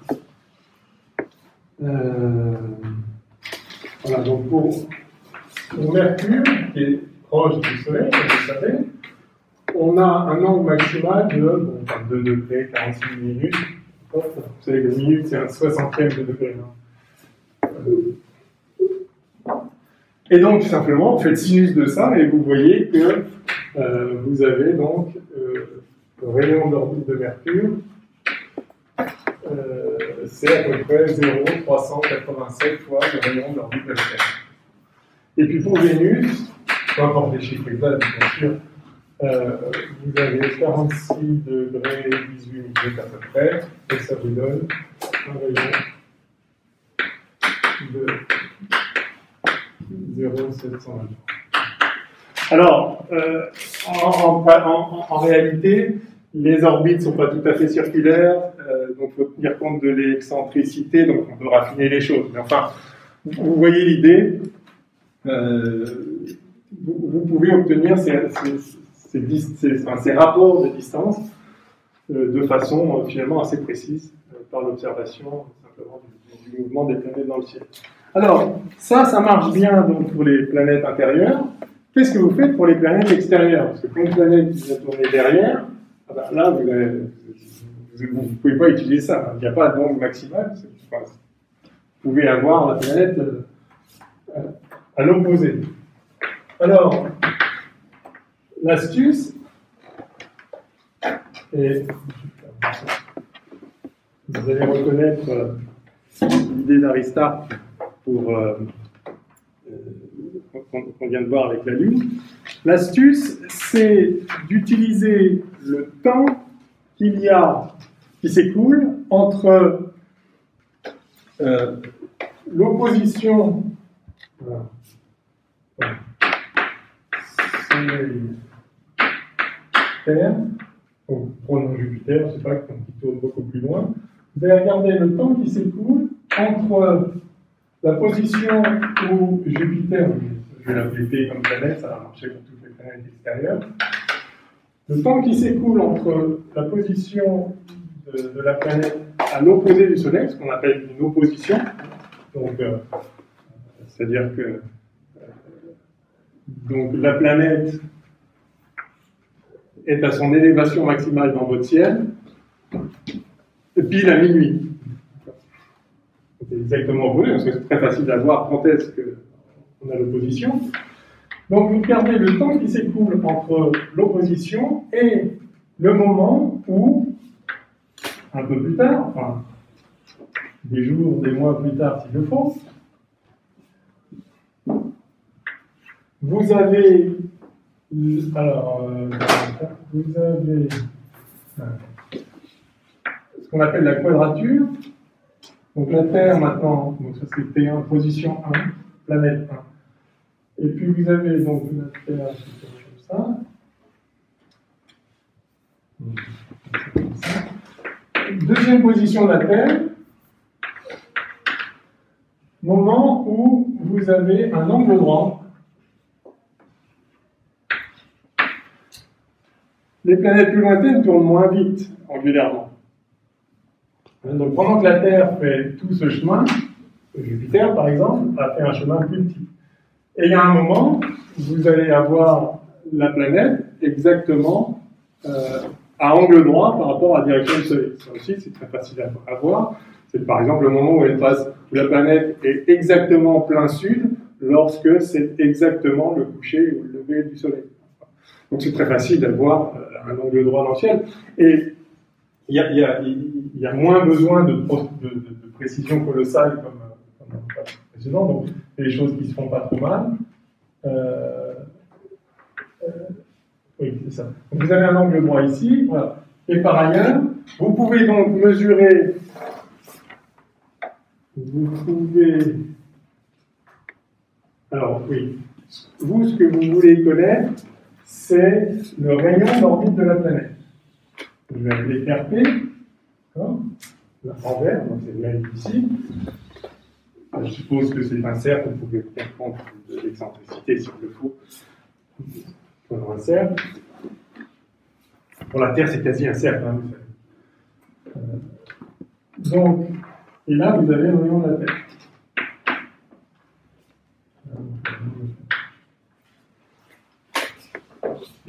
Voilà, donc pour Mercure, qui est proche du Soleil, comme vous savez, on a un angle maximal de 2 degrés, 46 minutes. Vous savez que la minute, c'est un 60e de degré. Et donc, tout simplement, vous faites sinus de ça et vous voyez que vous avez donc le rayon d'orbite de Mercure, c'est à peu près 0,387 fois le rayon d'orbite de la Terre. Et puis pour Vénus, peu importe les chiffres exacts, bien sûr, vous avez 46 degrés 18 minutes à peu près, et ça vous donne un rayon de 0,720. Alors, en réalité, les orbites ne sont pas tout à fait circulaires, donc il faut tenir compte de l'excentricité, donc on peut raffiner les choses. Mais enfin, vous voyez l'idée, vous pouvez obtenir ces rapports de distance de façon finalement assez précise par l'observation simplement du mouvement des planètes dans le ciel. Alors, ça marche bien donc pour les planètes intérieures. Qu'est-ce que vous faites pour les planètes extérieures? Parce que pour une planète qui vient tourner derrière, ah ben là, vous ne pouvez pas utiliser ça. Il n'y a pas d'angle maximal. Vous pouvez avoir la planète à l'opposé. Alors, l'astuce, et vous allez reconnaître l'idée d'Aristarque qu'on vient de voir avec la Lune. L'astuce, c'est d'utiliser le temps qui s'écoule entre l'opposition Terre, prenons Jupiter, je ne sais pas, qui tourne beaucoup plus loin. Vous allez regarder le temps qui s'écoule entre la position où Jupiter, je vais l'appeler P comme planète, ça va marcher pour toutes les planètes extérieures. Le temps qui s'écoule entre la position de la planète à l'opposé du Soleil, ce qu'on appelle une opposition, donc c'est-à-dire que donc la planète est à son élévation maximale dans votre ciel, et pile à minuit. C'est exactement vrai, parce que c'est très facile à voir quand est-ce qu'on a l'opposition. Donc vous regardez le temps qui s'écoule entre l'opposition et le moment où, un peu plus tard, enfin, des jours, des mois plus tard s'il le faut, vous avez ce qu'on appelle la quadrature. Donc la Terre maintenant, donc ça c'est P1, position 1, planète 1. Et puis vous avez donc la Terre comme ça. Deuxième position de la Terre, moment où vous avez un angle droit. Les planètes plus lointaines tournent moins vite, angulairement. Donc pendant que la Terre fait tout ce chemin, Jupiter par exemple a fait un chemin plus petit. Et il y a un moment, vous allez avoir la planète exactement à angle droit par rapport à la direction du Soleil. Ça aussi, c'est très facile à voir. C'est par exemple le moment où où la planète est exactement en plein sud, lorsque c'est exactement le coucher ou le lever du Soleil. Donc c'est très facile d'avoir un angle droit dans le ciel. Et il y a moins besoin de précision colossale comme dans le cas précédent. Donc c'est des choses qui se font pas trop mal. Oui, c'est ça. Donc vous avez un angle droit ici. Voilà. Et par ailleurs, vous pouvez donc mesurer. Alors oui, ce que vous voulez connaître, c'est le rayon d'orbite de la planète. Je vais appeler RP, d'accord, en vert, donc c'est le même ici. Je suppose que c'est un cercle, vous pouvez tenir compte de l'excentricité s'il le faut. Prenons un cercle. Pour la Terre, c'est quasi un cercle, hein, vous savez. Donc, et là, vous avez le rayon de la Terre.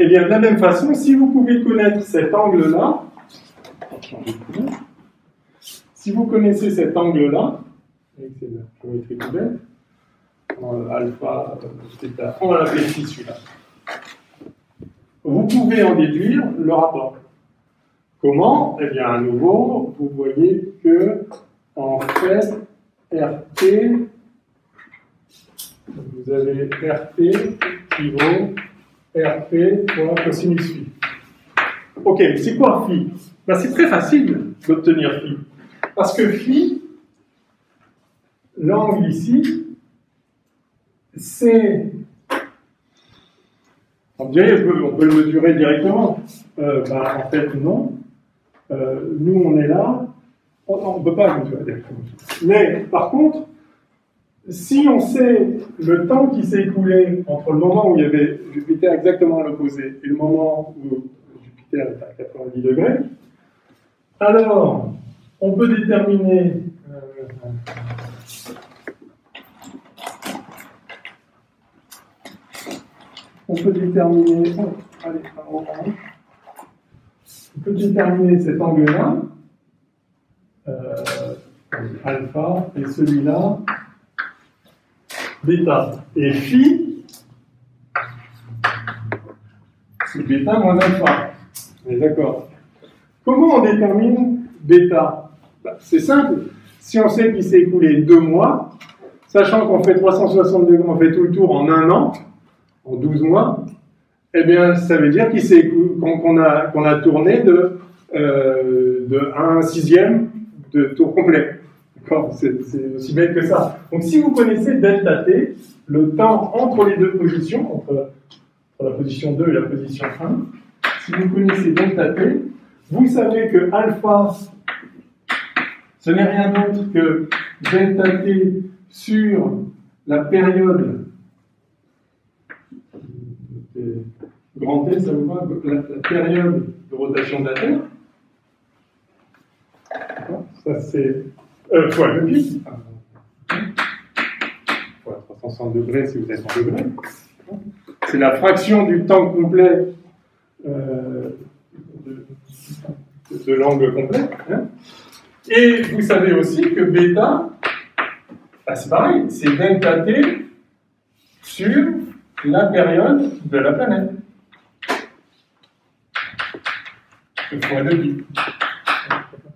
Et bien, de la même façon, si vous pouvez connaître cet angle-là, si vous connaissez cet angle-là, c'est la géométrie nouvelle, alpha, θ, on va l'appeler ici celui-là. Vous pouvez en déduire le rapport. Comment? Eh bien, à nouveau, vous voyez que, en fait, RT, vous avez RT qui vaut RP fois cosinus phi. Ok, c'est quoi phi? Ben, c'est très facile d'obtenir phi. Parce que phi, l'angle ici, c'est... On dirait on peut le mesurer directement. En fait, non. Nous, on est là. On ne peut pas le mesurer directement. Mais, par contre, si on sait le temps qui s'est écoulé entre le moment où il y avait Jupiter exactement à l'opposé et le moment où Jupiter est à 90 degrés, Alors, on peut déterminer cet angle-là, alpha, et celui-là, bêta. Et phi, c'est bêta moins alpha. On est d'accord. Comment on détermine bêta? C'est simple. Si on sait qu'il s'est écoulé 2 mois, sachant qu'on fait 360 degrés, on fait tout le tour en 1 an, en 12 mois, eh bien, ça veut dire qu'on a tourné de 1/6 de tour complet. D'accord? C'est aussi bête que ça. Donc, si vous connaissez delta t, le temps entre les deux positions, entre la position 2 et la position 1, si vous connaissez delta t, vous savez que alpha, ce n'est rien d'autre que delta t sur la période grand T, ça vous va, la période de rotation de la Terre. Ça c'est fois le pi. Fois 360 degrés si vous êtes en degrés. C'est la fraction du temps complet de l'angle complet. Hein. Et vous savez aussi que bêta, c'est pareil, c'est delta t sur la période de la planète. Fois 2pi.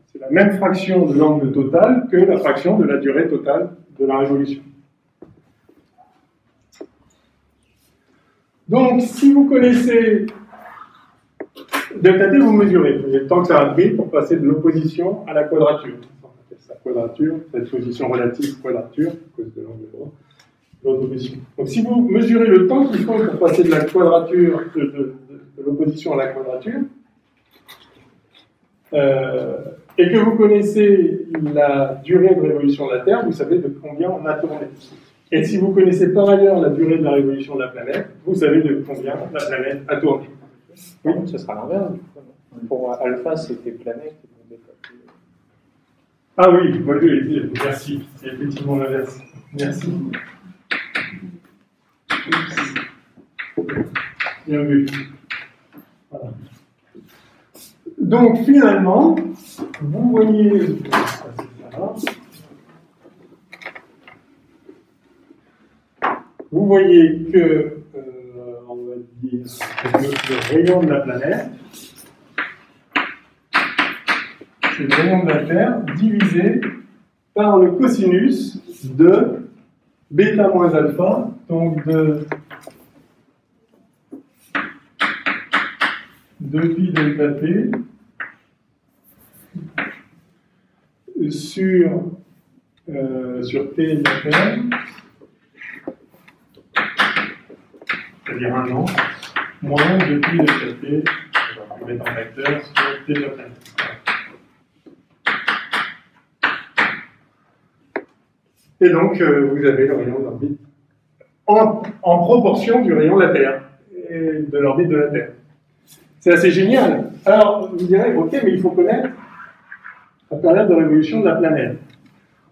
C'est la même fraction de l'angle total que la fraction de la durée totale de la révolution. Donc, si vous connaissez delta t, vous mesurez. Vous avez le temps que ça a pris pour passer de l'opposition à la quadrature. On appelle ça quadrature, cette position relative quadrature, à cause de l'angle droit. L'opposition. Donc, si vous mesurez le temps qu'il faut pour passer de la quadrature, de l'opposition à la quadrature, et que vous connaissez la durée de révolution de la Terre, vous savez de combien on a tourné. Et si vous connaissez par ailleurs la durée de la révolution de la planète, vous savez de combien la planète a tourné. Oui, ce sera l'inverse. Pour alpha, c'était planète. Ah oui, merci. C'est effectivement l'inverse. Merci. Bien vu. Voilà. Donc finalement, vous voyez que on va dire le rayon de la planète, c'est le rayon de la Terre divisé par le cosinus de bêta moins alpha, donc de pi delta t sur t de la Terre, c'est-à-dire 1 an, moins 2pi delta t, on va mettre en vecteur sur t de la planète. Et donc, vous avez le rayon d'orbite en proportion du rayon de la Terre et de l'orbite de la Terre. C'est assez génial. Alors, vous direz, ok, mais il faut connaître la période de révolution de la planète.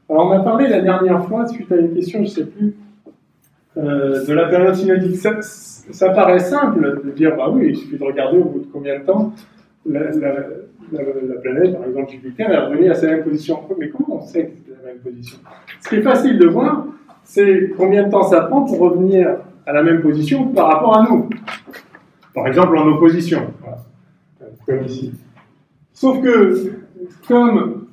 Alors, on a parlé la dernière fois, suite à une question, je ne sais plus, de la période synodique. Ça paraît simple de dire, bah oui, il suffit de regarder au bout de combien de temps la planète, par exemple Jupiter, est revenue à sa même position. Mais comment on sait que c'est la même position? Ce qui est facile de voir, c'est combien de temps ça prend pour revenir à la même position par rapport à nous. Par exemple, en opposition. Voilà. Comme ici. Sauf que, comme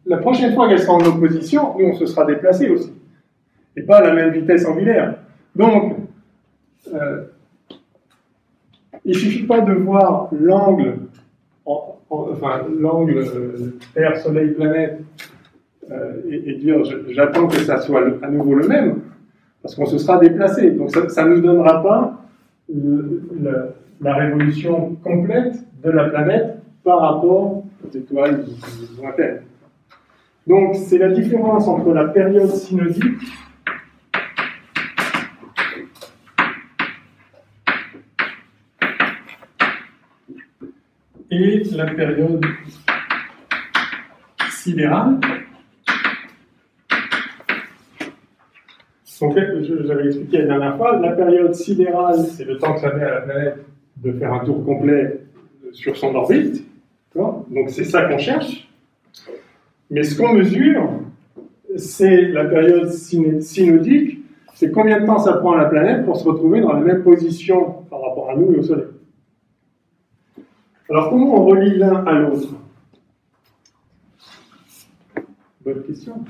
la prochaine fois qu'elle sera en opposition, nous, on se sera déplacé aussi. Et pas à la même vitesse angulaire. Donc, il ne suffit pas de voir l'angle, l'angle Terre, Soleil, planète, et dire j'attends que ça soit à nouveau le même, parce qu'on se sera déplacé. Donc ça ne nous donnera pas la révolution complète de la planète par rapport aux étoiles lointaines. Donc c'est la différence entre la période synodique et la période sidérale. Donc, j'avais expliqué la dernière fois, la période sidérale, c'est le temps que ça met à la planète de faire un tour complet sur son orbite. Donc, c'est ça qu'on cherche. Mais ce qu'on mesure, c'est la période synodique, c'est combien de temps ça prend à la planète pour se retrouver dans la même position par rapport à nous et au Soleil. Alors, comment on relie l'un à l'autre? Bonne question.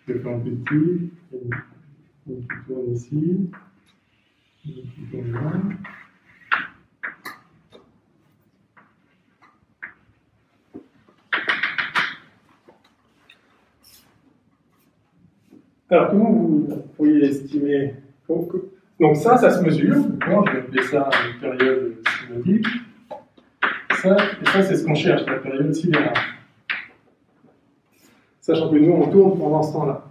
Je fais un petit, une qui tourne ici, une qui tourne là. Alors, comment vous pourriez estimer? Donc ça se mesure. Je vais appeler ça une période synodique. Et ça, c'est ce qu'on cherche, la période sidérale. Sachant que nous, on tourne pendant ce temps-là.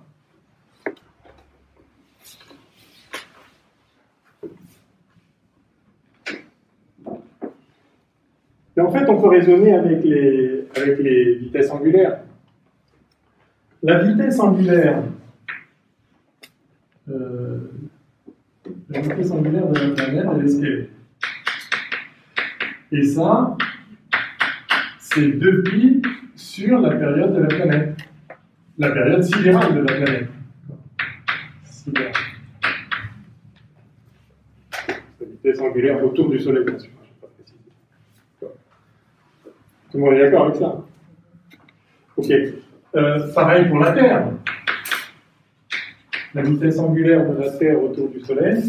Et en fait, on peut raisonner avec les vitesses angulaires. La vitesse angulaire de la planète, elle est scalée. Et ça, c'est 2π sur la période de la planète. La période sidérale de la planète. Sidérale. La vitesse angulaire autour du Soleil, bien sûr. Je ne vais pas préciser. Tout le monde est d'accord avec ça? Ok. Pareil pour la Terre. La vitesse angulaire de la Terre autour du Soleil,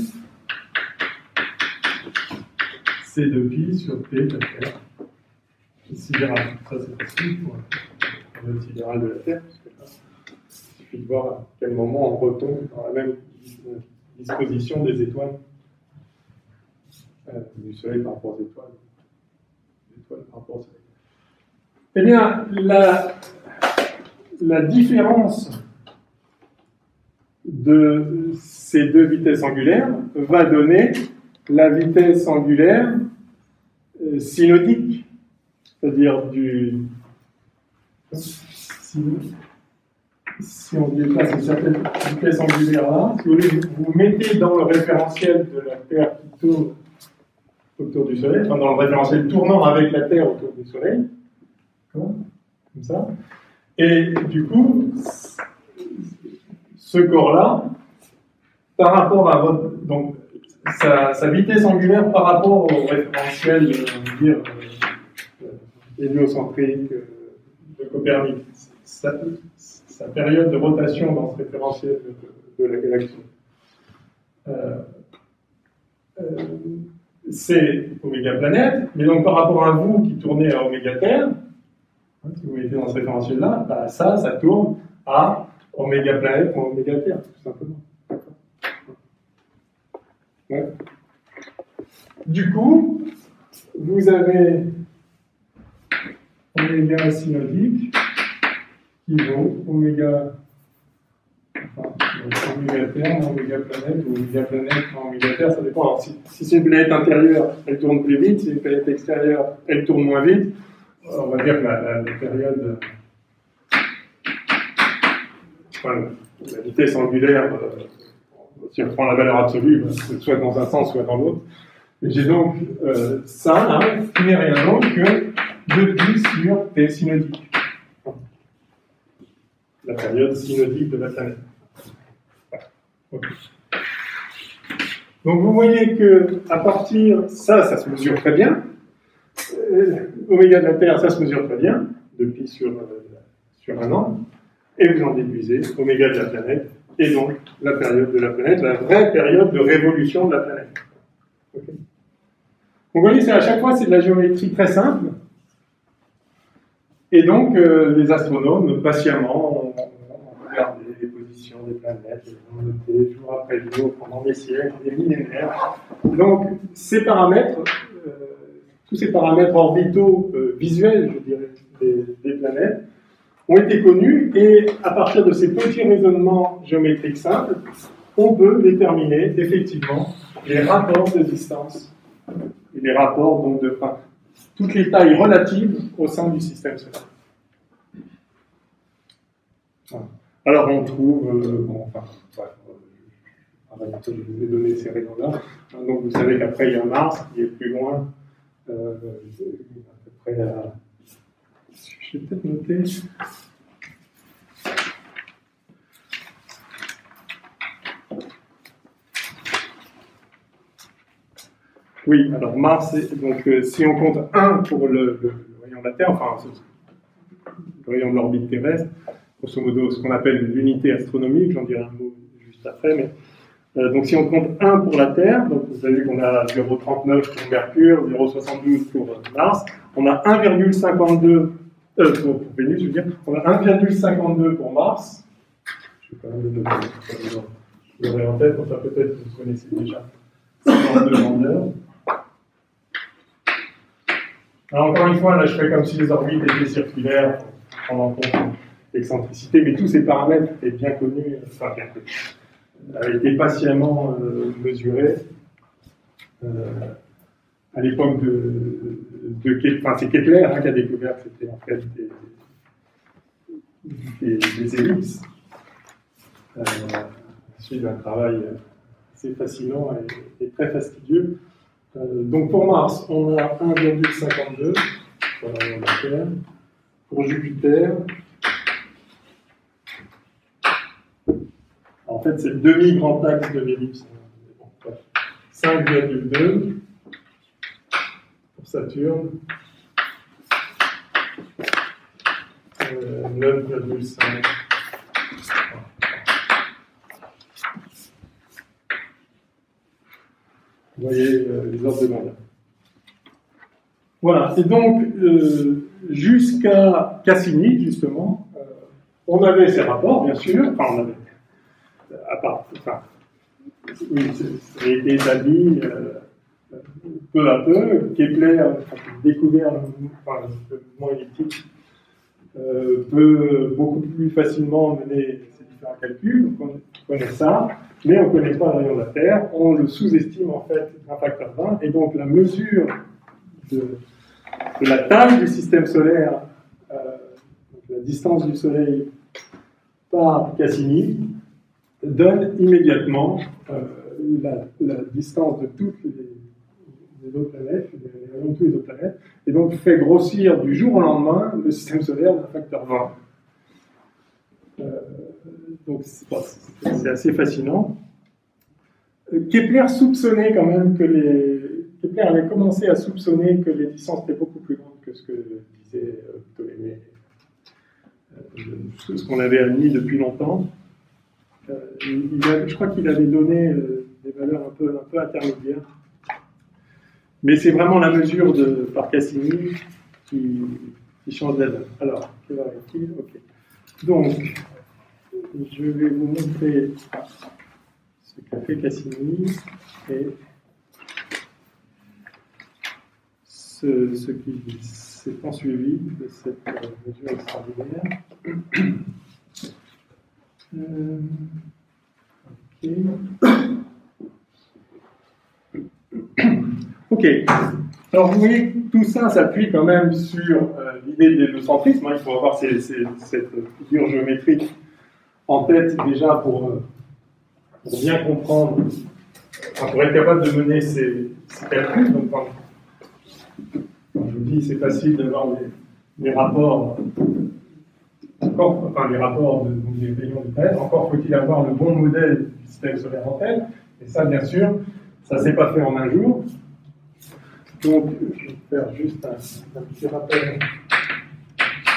c'est 2π sur T de la Terre. Sidérale. Ça, c'est facile pour la période sidérale de la Terre, parce que là, il suffit de voir à quel moment on retombe dans la même disposition des étoiles, du Soleil par rapport aux étoiles, des étoiles par rapport au Soleil. Eh bien, la différence de ces deux vitesses angulaires va donner la vitesse angulaire synodique, c'est-à-dire si on déplace une certaine vitesse angulaire là, si vous mettez dans le référentiel de la Terre qui tourne autour du Soleil, enfin dans le référentiel tournant avec la Terre autour du Soleil, comme ça, et du coup, ce corps-là, par rapport à votre, donc, sa vitesse angulaire par rapport au référentiel, héliocentrique de Copernic, sa période de rotation dans ce référentiel de la galaxie, c'est oméga planète, mais donc par rapport à vous qui tournez à oméga terre, si vous mettez dans ce référentiel-là, bah ça tourne à oméga planète ou oméga terre, tout simplement. Ouais. Du coup, vous avez oméga synodique qui vaut oméga terre, oméga planète, ou oméga planète, oméga terre, ça dépend. Alors, si c'est une planète intérieure, elle tourne plus vite, si c'est une planète extérieure, elle tourne moins vite. On va dire que la période, la vitesse angulaire, si on prend la valeur absolue, soit dans un sens, soit dans l'autre. J'ai donc ça, qui n'est rien d'autre que 2π sur T synodique. La période synodique de la planète. Okay. Donc vous voyez que à partir, ça se mesure très bien. Oméga de la Terre, ça se mesure très bien, 2π sur un an. Et vous en déduisez oméga de la planète, et donc la période de la planète, la vraie période de révolution de la planète. Okay. Donc vous voyez, à chaque fois, c'est de la géométrie très simple. Et donc, les astronomes, patiemment, ont regardé les positions des planètes, les ont notées jour après jour, pendant des siècles, des millénaires. Donc, ces paramètres, tous ces paramètres orbitaux visuels, je dirais, des planètes, ont été connus, et à partir de ces petits raisonnements géométriques simples, on peut déterminer effectivement les rapports de distance et les rapports donc toutes les tailles relatives au sein du système solaire. Voilà. Alors on trouve, je vous ai donné ces rayons-là. Donc vous savez qu'après il y a Mars qui est plus loin, à peu près à... Je vais peut-être noter. Oui, alors Mars, donc si on compte 1 pour le rayon de la Terre, enfin le rayon de l'orbite terrestre, grosso modo ce qu'on appelle l'unité astronomique, j'en dirai un mot juste après, mais donc si on compte 1 pour la Terre, donc vous avez vu qu'on a 0,39 pour Mercure, 0,72 pour Mars, on a 1,52 pour Vénus, je veux dire, on a 1,52 pour Mars. Je vais quand même le noter, je l'aurai en tête, enfin peut-être que vous connaissez déjà 52 grandeurs. Alors encore une fois, là je fais comme si les orbites étaient circulaires, pour prendre en compte l'excentricité, mais tous ces paramètres étaient bien connus, enfin bien connus, avaient été patiemment mesurés à l'époque de Kepler, enfin c'est Kepler qui a découvert que c'était en fait des ellipses, suite d'un travail assez fascinant et très fastidieux. Donc pour Mars, on a 1,52 pour la rayon de la Terre. Pour Jupiter, en fait c'est le demi-grand axe de l'ellipse. 5,2 pour Saturne. 9,5. Vous voyez les ordres de grandeur. Voilà, et donc jusqu'à Cassini, justement, on avait ces rapports, bien sûr, enfin on avait, oui, ça a été établi peu à peu. Kepler a découvert le mouvement elliptique, peut beaucoup plus facilement mener ces différents calculs, donc on connaît ça, mais on ne connaît pas le rayon de la Terre, on le sous-estime en fait d'un facteur 20, et donc la mesure de la taille du système solaire, donc la distance du Soleil par Cassini, donne immédiatement la distance de toutes les autres planètes, les rayons de toutes les autres planètes, et donc fait grossir du jour au lendemain le système solaire d'un facteur 20. Donc c'est assez fascinant. Kepler soupçonnait quand même Kepler avait commencé à soupçonner que les distances étaient beaucoup plus grandes que ce que disait Ptolémée, ce qu'on avait admis depuis longtemps. Je crois qu'il avait donné des valeurs un peu intermédiaires. Mais c'est vraiment la mesure par Cassini qui change la donne. Alors, quelle heure est-il? Ok. Donc, je vais vous montrer ce qu'a fait Cassini et ce qui s'est ensuivi de cette mesure extraordinaire. Ok. Alors vous voyez que tout ça s'appuie quand même sur l'idée de l'héliocentrisme. Il faut avoir cette figure géométrique en tête déjà pour bien comprendre, pour être capable de mener ces calculs. Donc quand je vous dis c'est facile d'avoir les rapports, les rapports des rayons de planètes, encore faut-il avoir le bon modèle du système solaire en tête. Et ça, bien sûr, ça ne s'est pas fait en un jour. Donc, je vais faire juste un petit rappel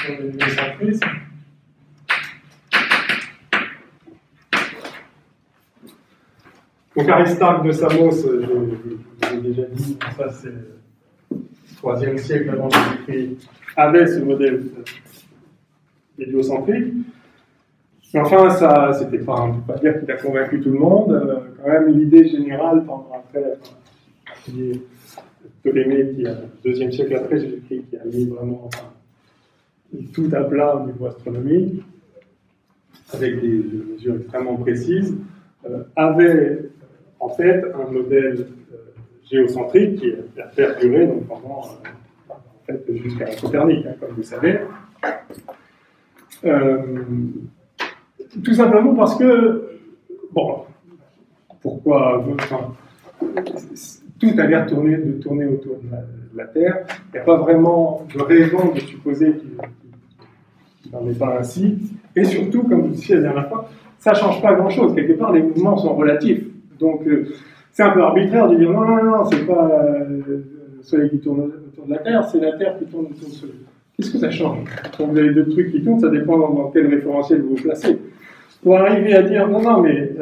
sur l'héliocentrisme. Donc, Aristarque de Samos, je vous l'ai déjà dit, ça c'est le 3e siècle avant Jésus-Christ, avait ce modèle héliocentrique. Mais enfin, ça, c'était pas, on ne peut pas dire qu'il a convaincu tout le monde. Quand même, l'idée générale, après, Ptolémée, qui a le 2e siècle après Jésus-Christ, qui a mis vraiment tout à plat au niveau astronomique, avec des mesures extrêmement précises. avait en fait un modèle géocentrique qui a perduré donc, pendant, en fait, jusqu'à Copernic, hein, comme vous savez. Tout simplement parce que, bon, pourquoi enfin, tout a l'air de tourner autour de la Terre. Il n'y a pas vraiment de raison de supposer qu'il n'en est pas ainsi. Et surtout, comme vous disiez la dernière fois, ça ne change pas grand-chose. Quelque part, les mouvements sont relatifs. Donc, c'est un peu arbitraire de dire non, c'est pas le Soleil qui tourne autour de la Terre, c'est la Terre qui tourne autour du Soleil. Qu'est-ce que ça change? Quand vous avez deux trucs qui tournent, ça dépend dans quel référentiel vous vous placez. Pour arriver à dire non, mais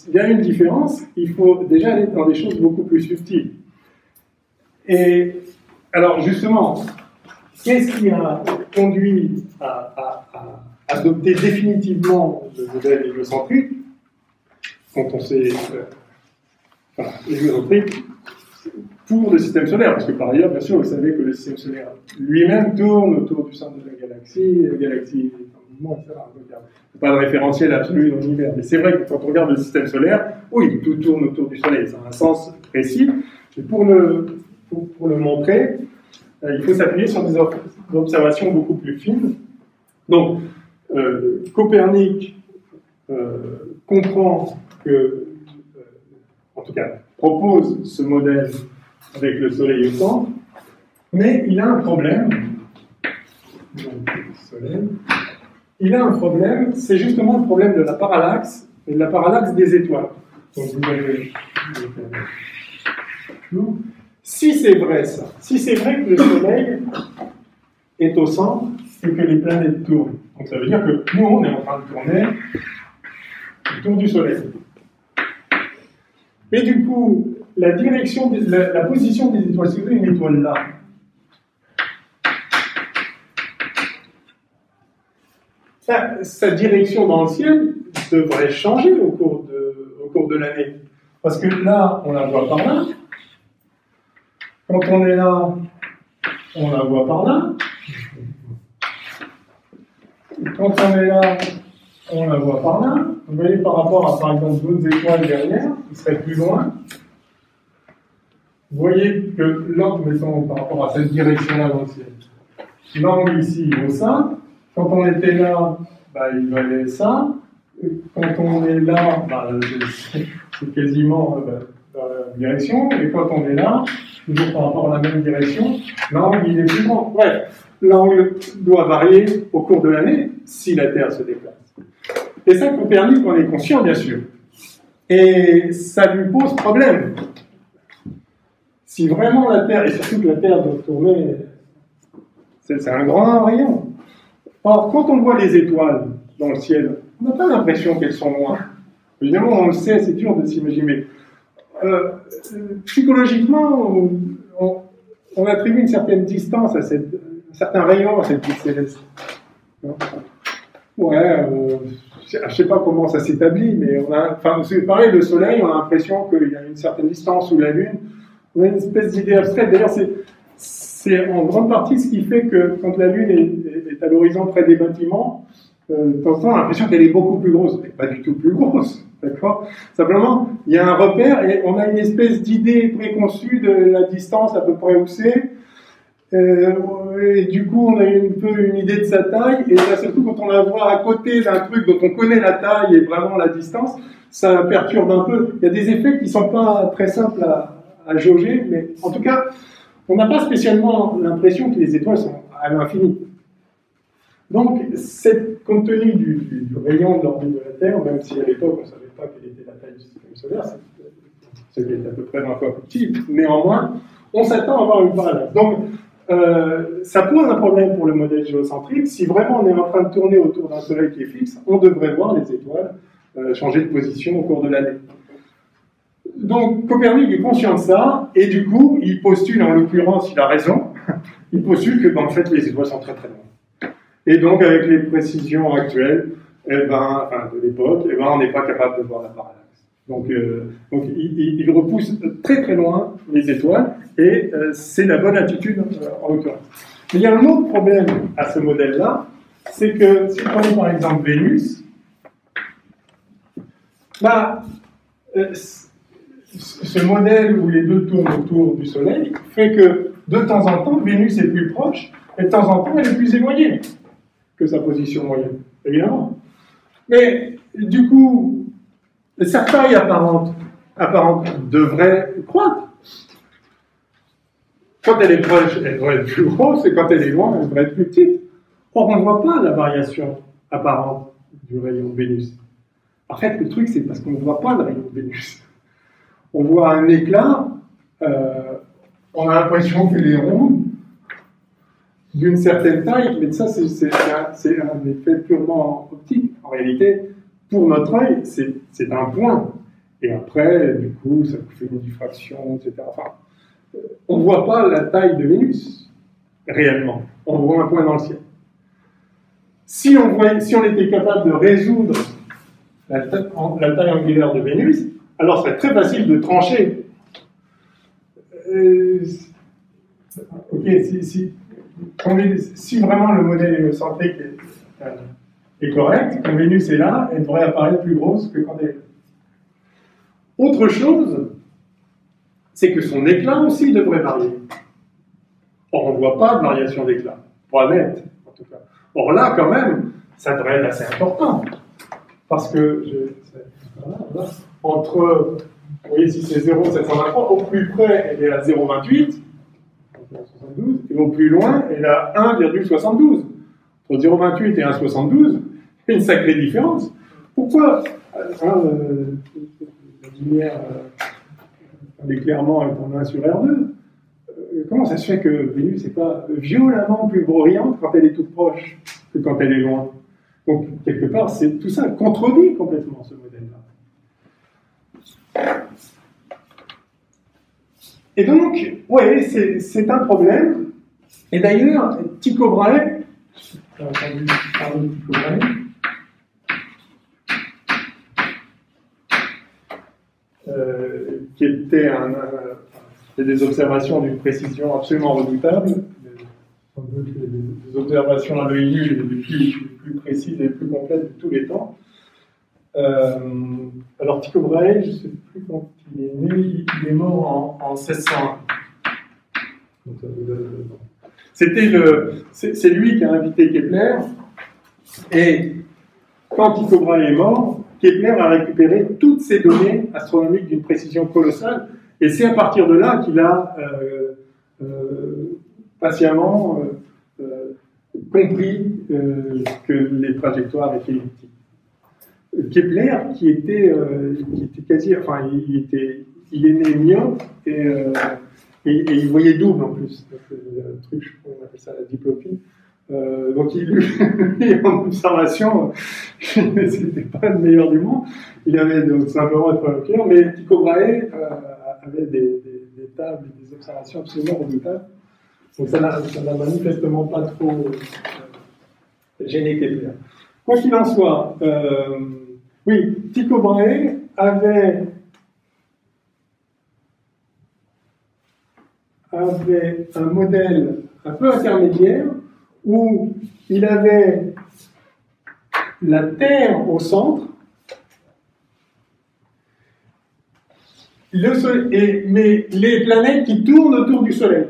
il y a une différence, il faut déjà aller dans des choses beaucoup plus subtiles. Et alors justement, qu'est-ce qui a conduit à adopter définitivement le modèle héliocentrique quand on s'est héliocentrique pour le système solaire, parce que par ailleurs, bien sûr, vous savez que le système solaire lui-même tourne autour du centre de la galaxie est en mouvement, etc. Donc, il n'y a pas de référentiel absolu dans l'univers. Mais c'est vrai que quand on regarde le système solaire, oui, tout tourne autour du Soleil. Ça a un sens précis. Et pour le montrer, il faut s'appuyer sur des observations beaucoup plus fines. Donc, Copernic comprend que, en tout cas, propose ce modèle avec le Soleil au centre, mais il a un problème. Donc, Soleil. Il a un problème, c'est justement le problème de la parallaxe et de la parallaxe des étoiles. Donc, vous avez... Si c'est vrai ça, si c'est vrai que le Soleil est au centre et que les planètes tournent, donc ça veut dire que nous, on est en train de tourner autour du Soleil. Mais du coup, la direction, la position des étoiles, si vous avez une étoile là, sa direction dans le ciel devrait changer au cours de l'année. Parce que là, on la voit par là. Quand on est là, on la voit par là. Quand on est là, on la voit par là. Vous voyez, par rapport à, par exemple, d'autres étoiles derrière, qui seraient plus loin, vous voyez que l'angle, mettons, par rapport à cette direction-là dans le ciel, l'angle ici, il vaut ça. Quand on était là, bah, il valait ça. Quand on est là, bah, c'est quasiment dans la direction. Et quand on est là, toujours par rapport à la même direction, l'angle, il est plus grand. Bref, l'angle doit varier au cours de l'année si la Terre se déplace. Et ça, Copernic, on est conscient, bien sûr. Et ça lui pose problème. Si vraiment la Terre, et surtout que la Terre doit tourner, c'est un grand rayon. Or, quand on voit les étoiles dans le ciel, on n'a pas l'impression qu'elles sont loin. Évidemment, on le sait, c'est dur de s'imaginer. Psychologiquement, on attribue une certaine distance à un certain rayon à cette boucle céleste. Ouais, je ne sais pas comment ça s'établit, mais c'est pareil, le Soleil, on a l'impression qu'il y a une certaine distance, ou la Lune, on a une espèce d'idée abstraite. D'ailleurs, c'est en grande partie ce qui fait que quand la Lune est à l'horizon près des bâtiments, de temps en temps, on a l'impression qu'elle est beaucoup plus grosse. Elle n'est pas du tout plus grosse, d'accord? Simplement, il y a un repère et on a une espèce d'idée préconçue de la distance à peu près où c'est. Et du coup, on a un peu une idée de sa taille, et là, surtout quand on la voit à côté d'un truc dont on connaît la taille et vraiment la distance, ça perturbe un peu. Il y a des effets qui ne sont pas très simples à jauger, mais en tout cas, on n'a pas spécialement l'impression que les étoiles sont à l'infini. Donc, compte tenu du rayon de l'orbite de la Terre, même si à l'époque on ne savait pas quelle était la taille du système solaire, c'est à peu près 20 fois plus petit, néanmoins, on s'attend à avoir une parallaxe. Donc, ça pose un problème pour le modèle géocentrique. Si vraiment on est en train de tourner autour d'un soleil qui est fixe, on devrait voir les étoiles changer de position au cours de l'année. Donc Copernic est conscient de ça, et du coup, il postule, en l'occurrence, il a raison, il postule que en fait les étoiles sont très très loin. Et donc avec les précisions actuelles, de l'époque, on n'est pas capable de voir la parallaxe. Donc il repousse très très loin les étoiles, et c'est la bonne attitude en l'occurrence. Mais il y a un autre problème à ce modèle-là, c'est que si vous prenez par exemple Vénus, bah, ce modèle où les deux tournent autour du Soleil fait que de temps en temps, Vénus est plus proche et de temps en temps, elle est plus éloignée que sa position moyenne, évidemment. Mais du coup, sa taille apparente devrait croître. Quand elle est proche, elle devrait être plus grosse, et quand elle est loin, elle devrait être plus petite. Or, on ne voit pas la variation apparente du rayon de Vénus. En fait, le truc, c'est parce qu'on ne voit pas le rayon de Vénus. On voit un éclat, on a l'impression qu'elle est ronde, d'une certaine taille, mais ça, c'est un effet purement optique. En réalité, pour notre œil, c'est un point. Et après, du coup, ça fait une diffraction, etc. Enfin, on ne voit pas la taille de Vénus, réellement. On voit un point dans le ciel. Si on était capable de résoudre la taille angulaire de Vénus, alors ce serait très facile de trancher. Ok, si vraiment le modèle héliocentrique est correct, quand Vénus est là, elle devrait apparaître plus grosse que quand elle est là. Autre chose, c'est que son éclat aussi devrait varier. Or, on ne voit pas de variation d'éclat, pas nette en tout cas. Or là, quand même, ça devrait être assez important. Parce que, voilà, entre, vous voyez, si c'est 0,723, au plus près, elle est à 0,28, et au plus loin, elle est à 1,72. Entre 0,28 et 1,72, il y a une sacrée différence. Pourquoi la lumière, l'éclairement est en 1 sur R2. Comment ça se fait que Vénus n'est pas violemment plus brillante quand elle est toute proche que quand elle est loin? Donc, quelque part, tout ça contredit complètement ce modèle-là. Et donc, oui, c'est un problème. Et d'ailleurs, Tycho Brahe, j'ai entendu parler de Tycho Brahe, qui était des observations d'une précision absolument redoutable, des observations à l'œil nu les plus précises et les plus complètes de tous les temps. Alors Tycho Brahe, je ne sais plus quand il est né, il est mort en 1601. C'est lui qui a invité Kepler, et quand Tycho Brahe est mort, Kepler a récupéré toutes ces données astronomiques d'une précision colossale, et c'est à partir de là qu'il a patiemment compris que les trajectoires étaient elliptiques. Kepler, qui était quasi, enfin, il est né myope et il voyait double en plus. Un truc, je crois qu'on appelle ça la diplopie. Donc lui, en observation, c'était pas le meilleur du monde. Il avait donc simplement être oculaire, mais Tycho Brahe avait des tables et des observations absolument redoutables. Donc ça n'a manifestement pas trop gêné Kepler. Quoi qu'il en soit, oui, Tycho Brahe avait un modèle un peu intermédiaire où il avait la Terre au centre, le Soleil, mais les planètes qui tournent autour du Soleil.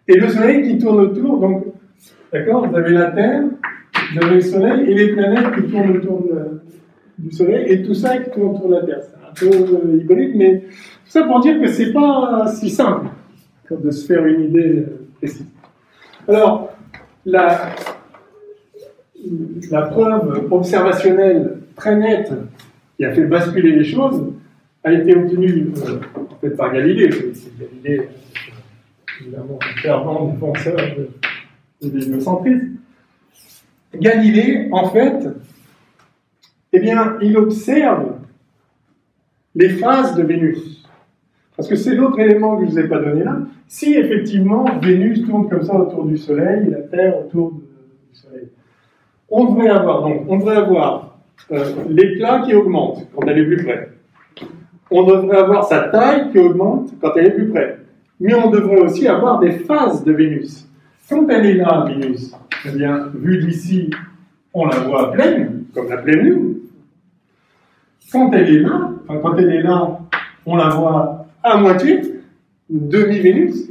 Et le Soleil qui tourne autour, donc, d'accord, vous avez la Terre, vous avez le Soleil et les planètes qui tournent autour du Soleil, et tout ça qui tourne autour de la Terre. C'est un peu hybride, mais tout ça pour dire que c'est pas si simple de se faire une idée précise. Alors, la preuve observationnelle très nette qui a fait basculer les choses a été obtenue en fait par Galilée. C'est Galilée, évidemment, un fervent défenseur de l'héliocentrisme. Galilée, en fait, eh bien, il observe les phases de Vénus. Parce que c'est l'autre élément que je ne vous ai pas donné là. Si effectivement Vénus tourne comme ça autour du Soleil et la Terre autour du Soleil, on devrait avoir l'éclat qui augmente quand elle est plus près. On devrait avoir sa taille qui augmente quand elle est plus près. Mais on devrait aussi avoir des phases de Vénus. Quand elle est là, Vénus, eh bien, vue d'ici, on la voit pleine, comme la pleine lune. quand elle est là, on la voit à moitié, demi-Vénus.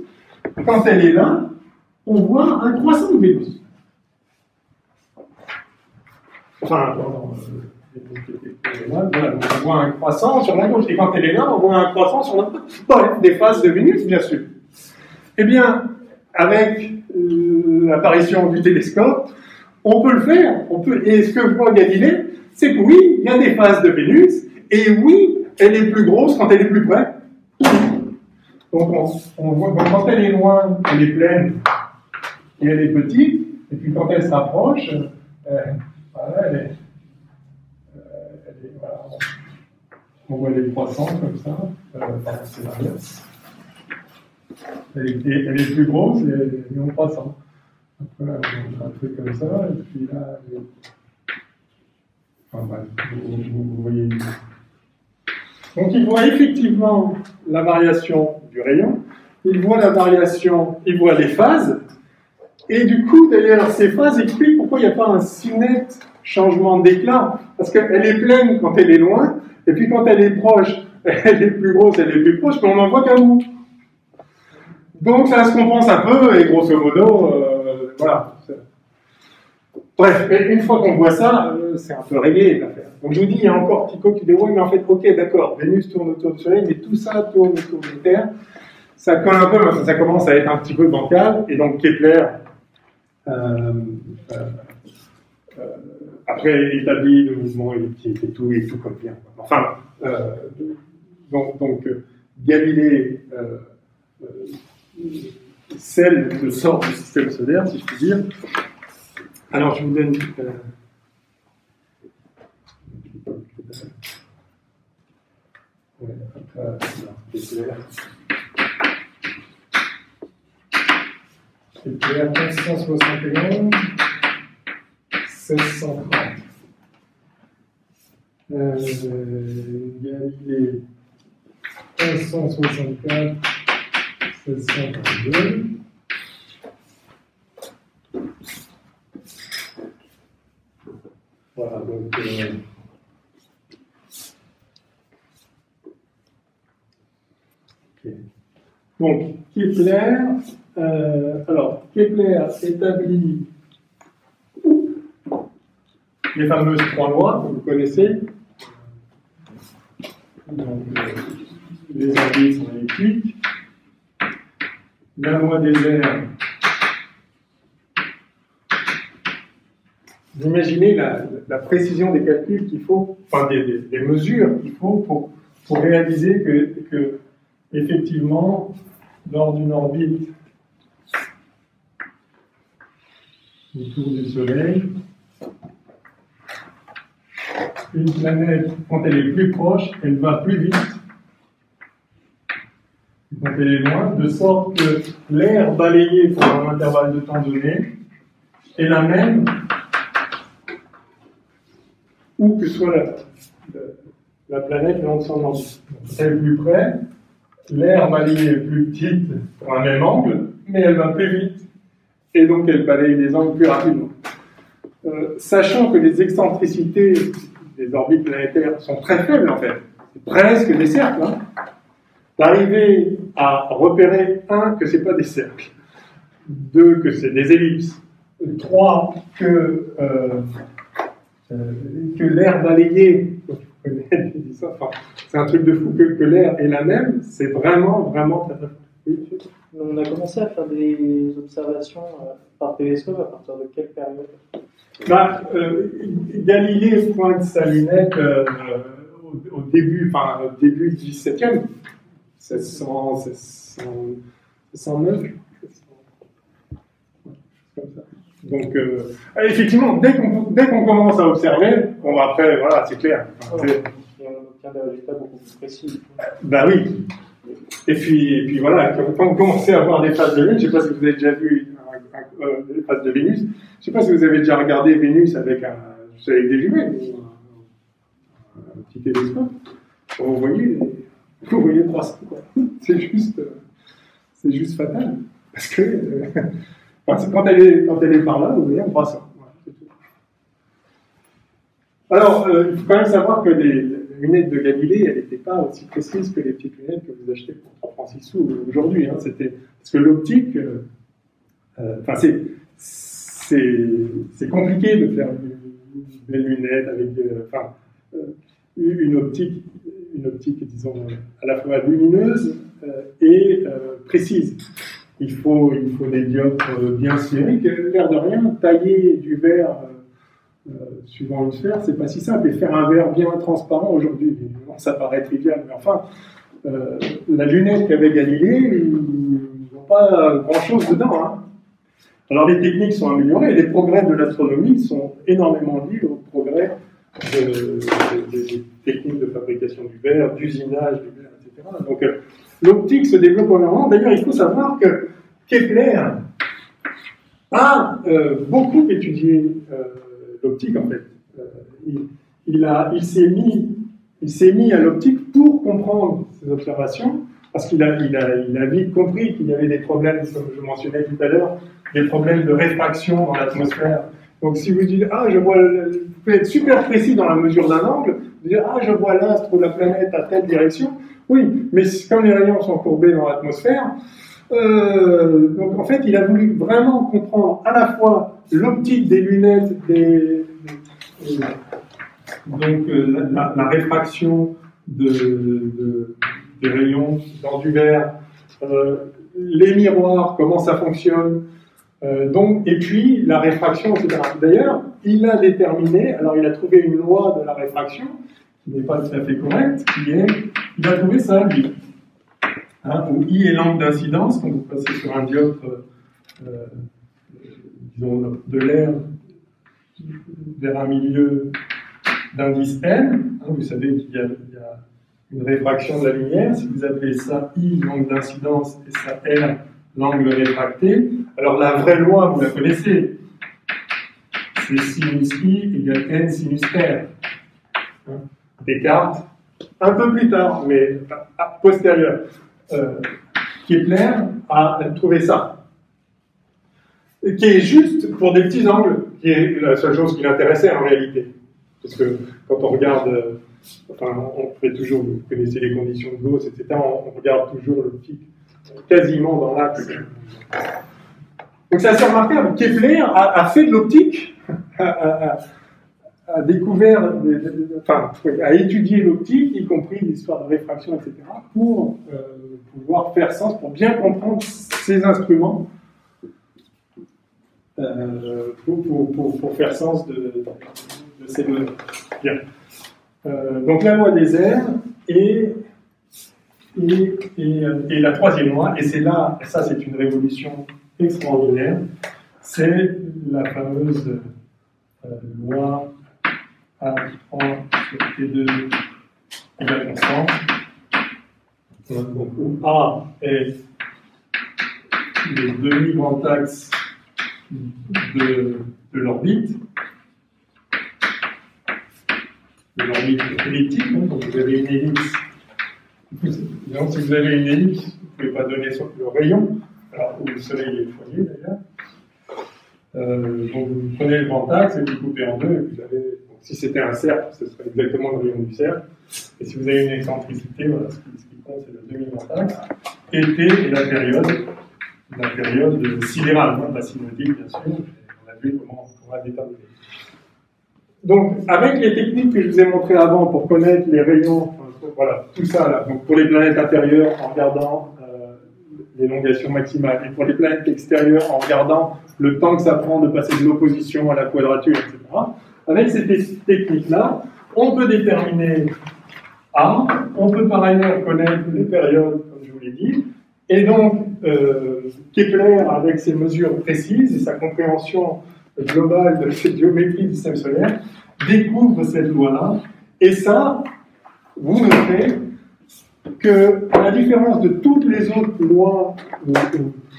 Quand elle est là, on voit un croissant de Vénus. Enfin, voilà, on voit un croissant sur la gauche, et quand elle est là, on voit un croissant sur la droite. Bon, des phases de Vénus, bien sûr. Eh bien, avec l'apparition du télescope, on peut le faire. Et ce que voit Galilée, c'est que oui, il y a des phases de Vénus, et oui, elle est plus grosse quand elle est plus près. Donc, on voit que quand elle est loin, elle est pleine, et elle est petite, et puis quand elle s'approche, voilà, voilà, on voit les croissantes comme ça, c'est l'inverse. Elle est plus grosse et en croissant. Après, on a un truc comme ça, et puis là, enfin bref, vous voyez. Donc il voit effectivement la variation du rayon, il voit la variation, il voit les phases, et du coup, d'ailleurs, ces phases expliquent pourquoi il n'y a pas un si net changement d'éclat, parce qu'elle est pleine quand elle est loin, et puis quand elle est proche, elle est plus grosse, elle est plus proche, mais on n'en voit qu'un bout. Donc ça se compense un peu, et grosso modo, voilà. Bref, mais une fois qu'on voit ça, c'est un peu réglé l'affaire. Donc je vous dis, il y a encore Tycho qui dit, oui, mais en fait, ok, d'accord, Vénus tourne autour du Soleil, mais tout ça tourne autour de Terre. Ça colle un peu, ça commence à être un petit peu bancal, et donc Kepler, après, établit le mouvement elliptique et tout comme bien. Enfin, donc Galilée scelle le sort du système solaire, si je puis dire. Alors, je vous donne Kepler 1571, 1630. Galilée 1564, 1632. Voilà, donc okay. Donc Kepler, Kepler établit les fameuses 3 lois que vous connaissez. Donc, les orbites sont elliptiques. La loi des airs. Vous imaginez la précision des calculs qu'il faut, enfin des mesures qu'il faut pour réaliser que effectivement, lors d'une orbite autour du Soleil, une planète, quand elle est plus proche, elle va plus vite quand elle est loin, de sorte que l'air balayé pour un intervalle de temps donné est la même où que soit la planète dans son orbite. Quand elle est plus près, l'air balayé est plus petite pour un même angle, mais elle va plus vite, et donc elle balaye les angles plus rapidement. Sachant que les excentricités des orbites planétaires sont très faibles en fait, c'est presque des cercles, hein. D'arriver à repérer, 1, que ce n'est pas des cercles, 2, que c'est des ellipses, 3, que l'air balayé, c'est un truc de fou, que l'air est la même, c'est vraiment très fort. Oui, on a commencé à faire des observations par télescope à partir de quelle période? Galilée pointe sa lunette au début du XVIIe, 1609, comme ça. Donc, effectivement, dès qu'on commence à observer, après, voilà, c'est clair. On obtient des résultats beaucoup plus précis. Ben oui. Et puis voilà, quand vous commencez à voir des phases de Lune, je ne sais pas si vous avez déjà vu des phases de Vénus, je ne sais pas si vous avez déjà regardé Vénus avec des jumelles, un petit télescope, vous voyez 300, quoi. C'est juste fatal. Parce que quand elle est par là, vous voyez un 300. Voilà, c'est tout. Alors, il faut quand même savoir que lunettes de Galilée, elle n'était pas aussi précise que les petites lunettes que vous achetez pour 3 francs 6 sous aujourd'hui. Hein. Parce que l'optique, c'est compliqué de faire des lunettes avec une optique, disons, à la fois lumineuse et précise. Il faut des dioptres bien sphériques. L'air de rien, tailler du verre suivant une sphère, c'est pas si simple. Et faire un verre bien transparent aujourd'hui, ça paraît trivial, mais enfin, la lunette qu'avait Galilée, ils n'ont pas grand-chose dedans. Hein. Alors les techniques sont améliorées, et les progrès de l'astronomie sont énormément liés aux progrès des techniques de fabrication du verre, d'usinage du verre, etc. Donc l'optique se développe énormément. D'ailleurs, il faut savoir que Kepler a beaucoup étudié l'optique, en fait. Il s'est mis à l'optique pour comprendre ses observations, parce qu'il a vite compris qu'il y avait des problèmes, comme je mentionnais tout à l'heure, des problèmes de réfraction dans l'atmosphère. Donc si vous dites, vous pouvez être super précis dans la mesure d'un angle, vous dire, je vois l'astre ou la planète à telle direction, oui, mais comme les rayons sont courbés dans l'atmosphère, donc en fait, il a voulu vraiment comprendre à la fois l'optique des lunettes, la réfraction des rayons dans du verre, les miroirs, comment ça fonctionne, et puis la réfraction, etc. D'ailleurs, il a déterminé, alors il a trouvé une loi de la réfraction, qui n'est pas tout à fait correcte, il a trouvé ça, lui. Où I est l'angle d'incidence, quand vous passez sur un dioptre, disons, de l'air vers un milieu d'indice N, vous savez qu'il y a une réfraction de la lumière, si vous appelez ça I, l'angle d'incidence, et ça R, l'angle réfracté, alors la vraie loi, vous la connaissez, c'est sinus I égale N sinus R. Descartes, un peu plus tard, mais postérieur. Kepler a trouvé ça, qui est juste pour des petits angles, qui est la seule chose qui l'intéressait en réalité. Parce que quand on regarde, on fait toujours, vous connaissez les conditions de Gauss, etc., on regarde toujours l'optique quasiment dans l'axe. Donc c'est assez remarquable. Kepler a fait de l'optique, a découvert, a étudié l'optique, y compris l'histoire de réfraction, etc., pour pouvoir faire sens, pour bien comprendre ces instruments, pour faire sens de ces données. Bien. Donc la loi des airs et la troisième loi, et c'est là, ça c'est une révolution extraordinaire, c'est la fameuse loi A3 sur T2 égale constante. Donc où A est le demi-grand axe de l'orbite, elliptique, donc vous avez une ellipse. Donc si vous avez une ellipse, vous ne pouvez pas donner sur le rayon, alors où le soleil est fourni d'ailleurs. Donc vous prenez le grand axe et vous le coupez en deux, et vous avez, donc, si c'était un cercle, ce serait exactement le rayon du cercle. Et si vous avez une excentricité, voilà, ce qui compte, c'est le demi-grand axe. Et T est la période sidérale, la cinétique, bien sûr. On a vu comment on va déterminer. Donc, avec les techniques que je vous ai montrées avant pour connaître les rayons, voilà, tout ça là, donc pour les planètes intérieures en regardant l'élongation maximale, et pour les planètes extérieures en regardant le temps que ça prend de passer de l'opposition à la quadrature, etc. Avec ces techniques-là, on peut déterminer A, on peut par ailleurs connaître les périodes, comme je vous l'ai dit, et donc Kepler, avec ses mesures précises et sa compréhension globale de cette géométrie du système solaire, découvre cette loi-là, et ça, vous notez que, à la différence de toutes les autres lois,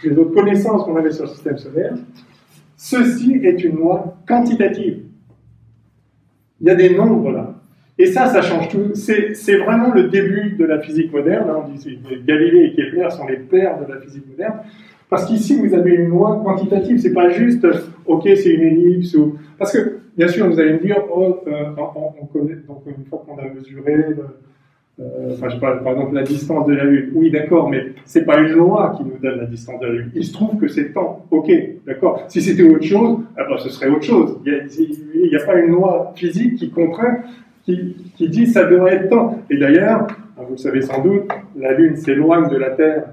les autres connaissances qu'on avait sur le système solaire, ceci est une loi quantitative. Il y a des nombres là. Et ça change tout. C'est vraiment le début de la physique moderne. On dit que Galilée et Kepler sont les pères de la physique moderne. Parce qu'ici, vous avez une loi quantitative. C'est pas juste, ok, c'est une ellipse. Parce que bien sûr, vous allez me dire, oh, on connaît, donc une fois qu'on a mesuré, enfin, je parle, par exemple, la distance de la Lune. Oui, d'accord, mais c'est pas une loi qui nous donne la distance de la Lune. Il se trouve que c'est tant. Ok, d'accord. Si c'était autre chose, alors ce serait autre chose. Il n'y a pas une loi physique qui contraint, qui dit ça devrait être tant. Et d'ailleurs, vous le savez sans doute, la Lune s'éloigne de la Terre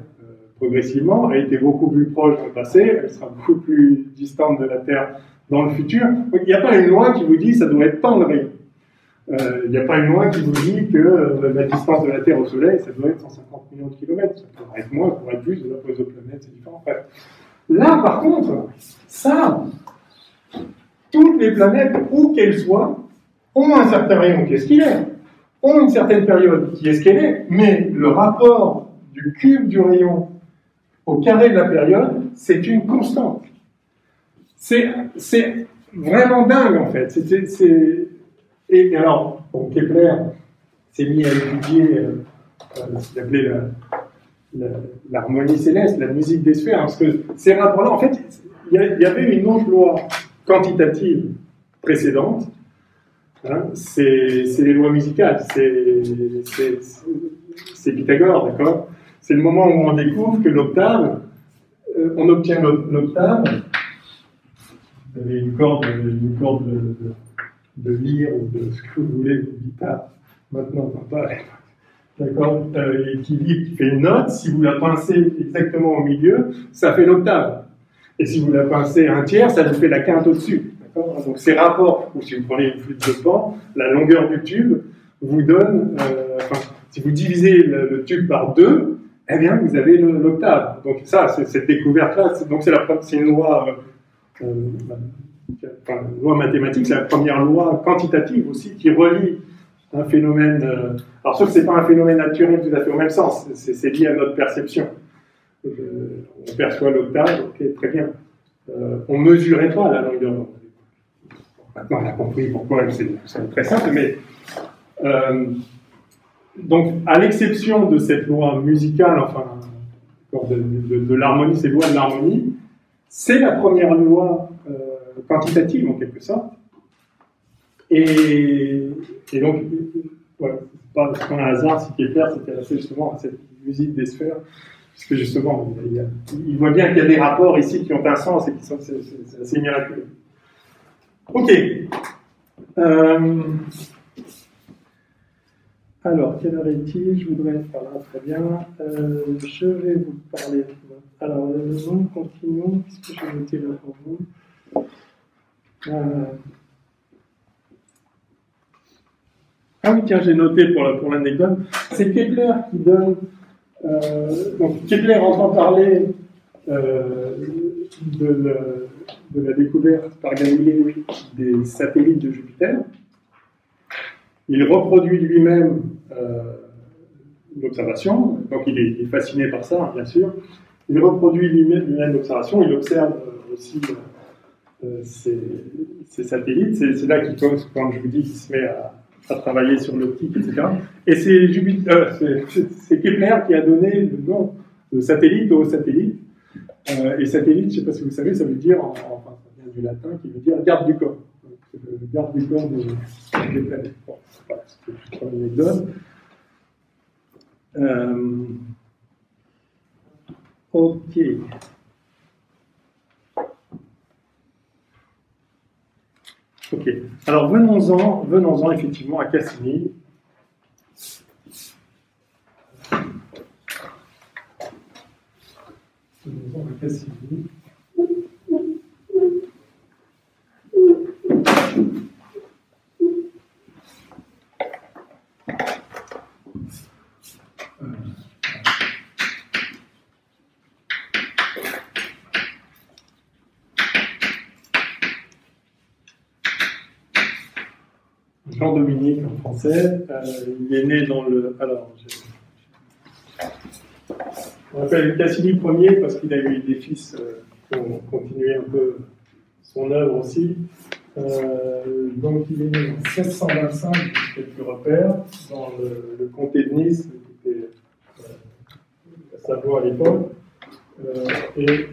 progressivement, elle était beaucoup plus proche dans le passé, elle sera beaucoup plus distante de la Terre dans le futur. Donc, il n'y a pas une loi qui vous dit ça doit être tant de rayons. Il n'y a pas une loi qui vous dit que la distance de la Terre au Soleil, ça doit être 150 millions de kilomètres. Ça pourrait être moins, ça pourrait être plus, de la pose aux planètes, c'est différent. Bref. Là, par contre, ça, toutes les planètes, où qu'elles soient, ont un certain rayon qui est ce qu'il est, ont une certaine période qui est ce qu'elle est, mais le rapport du cube du rayon au carré de la période, c'est une constante. C'est vraiment dingue, en fait. Et alors, bon, Kepler s'est mis à étudier ce qu'il appelait l'harmonie céleste, la musique des sphères, parce que ces rapports-là, en fait, il y avait une autre loi quantitative précédente, hein, c'est les lois musicales, c'est Pythagore, d'accord? C'est le moment où on découvre que l'octave, on obtient l'octave, vous avez une corde de lyre ou de ce que vous voulez, de guitare, maintenant, pas, d'accord, qui fait une note, si vous la pincez exactement au milieu, ça fait l'octave. Et si vous la pincez un tiers, ça vous fait la quinte au-dessus. D'accord ? Donc ces rapports, ou si vous prenez une flûte de Pan, la longueur du tube vous donne, si vous divisez le tube par 2, eh bien vous avez l'octave. Donc ça, cette découverte-là, c'est une loi, une loi mathématique, c'est la première loi quantitative aussi qui relie un phénomène. Alors sauf que c'est pas un phénomène naturel tout à fait au même sens, c'est lié à notre perception. On perçoit l'octave, ok, très bien. On ne mesurait pas la longueur d'onde. Maintenant, on a compris pourquoi, c'est très simple, mais donc, à l'exception de cette loi musicale, enfin, de l'harmonie, ces lois de l'harmonie, c'est la première loi quantitative en quelque sorte. Et donc, voilà, c'est pas un hasard si Kepler s'intéressait justement à cette musique des sphères. Parce que justement, il voit bien qu'il y a des rapports ici qui ont un sens et qui sont c'est assez miraculeux. Ok. Alors, quelle heure est-il? Je voudrais être par là, très bien. Je vais vous parler. Alors, nous continuons. Qu'est-ce que j'ai noté là pour vous? Ah oui, tiens, j'ai noté pour l'anecdote. C'est Kepler qui donne. Donc Kepler entend parler de la découverte par Galilée des satellites de Jupiter. Il reproduit lui-même l'observation, donc il est fasciné par ça, bien sûr. Il reproduit lui-même l'observation, il observe aussi ces satellites. C'est là qu'il commence, quand je vous dis qu'il se met à travailler sur l'optique, etc. Et c'est Kepler qui a donné le nom de satellite au satellite. Et satellite, je ne sais pas si vous savez, ça veut dire, enfin, ça vient du latin, qui veut dire garde du corps. Le garde du corps des planètes. Bon, voilà, c'est une anecdote. Ok. Ok. Alors venons-en effectivement à Cassini. Venons-en à Cassini. Jean-Dominique en français, il est né dans le... Alors, on appelle Cassini Ier parce qu'il a eu des fils qui ont continué un peu son œuvre aussi. Donc il est né en 1625, quelques repères, dans le comté de Nice, qui était la Savoie à l'époque, et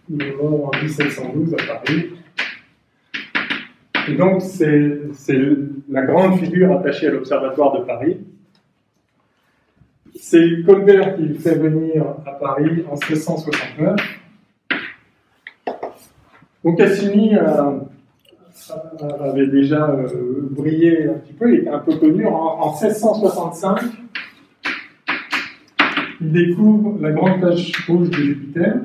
il est mort en 1712 à Paris. Et donc, c'est la grande figure attachée à l'Observatoire de Paris. C'est Colbert qui le fait venir à Paris en 1669. Donc Cassini avait déjà brillé un petit peu, il était un peu connu. En 1665, il découvre la grande tache rouge de Jupiter.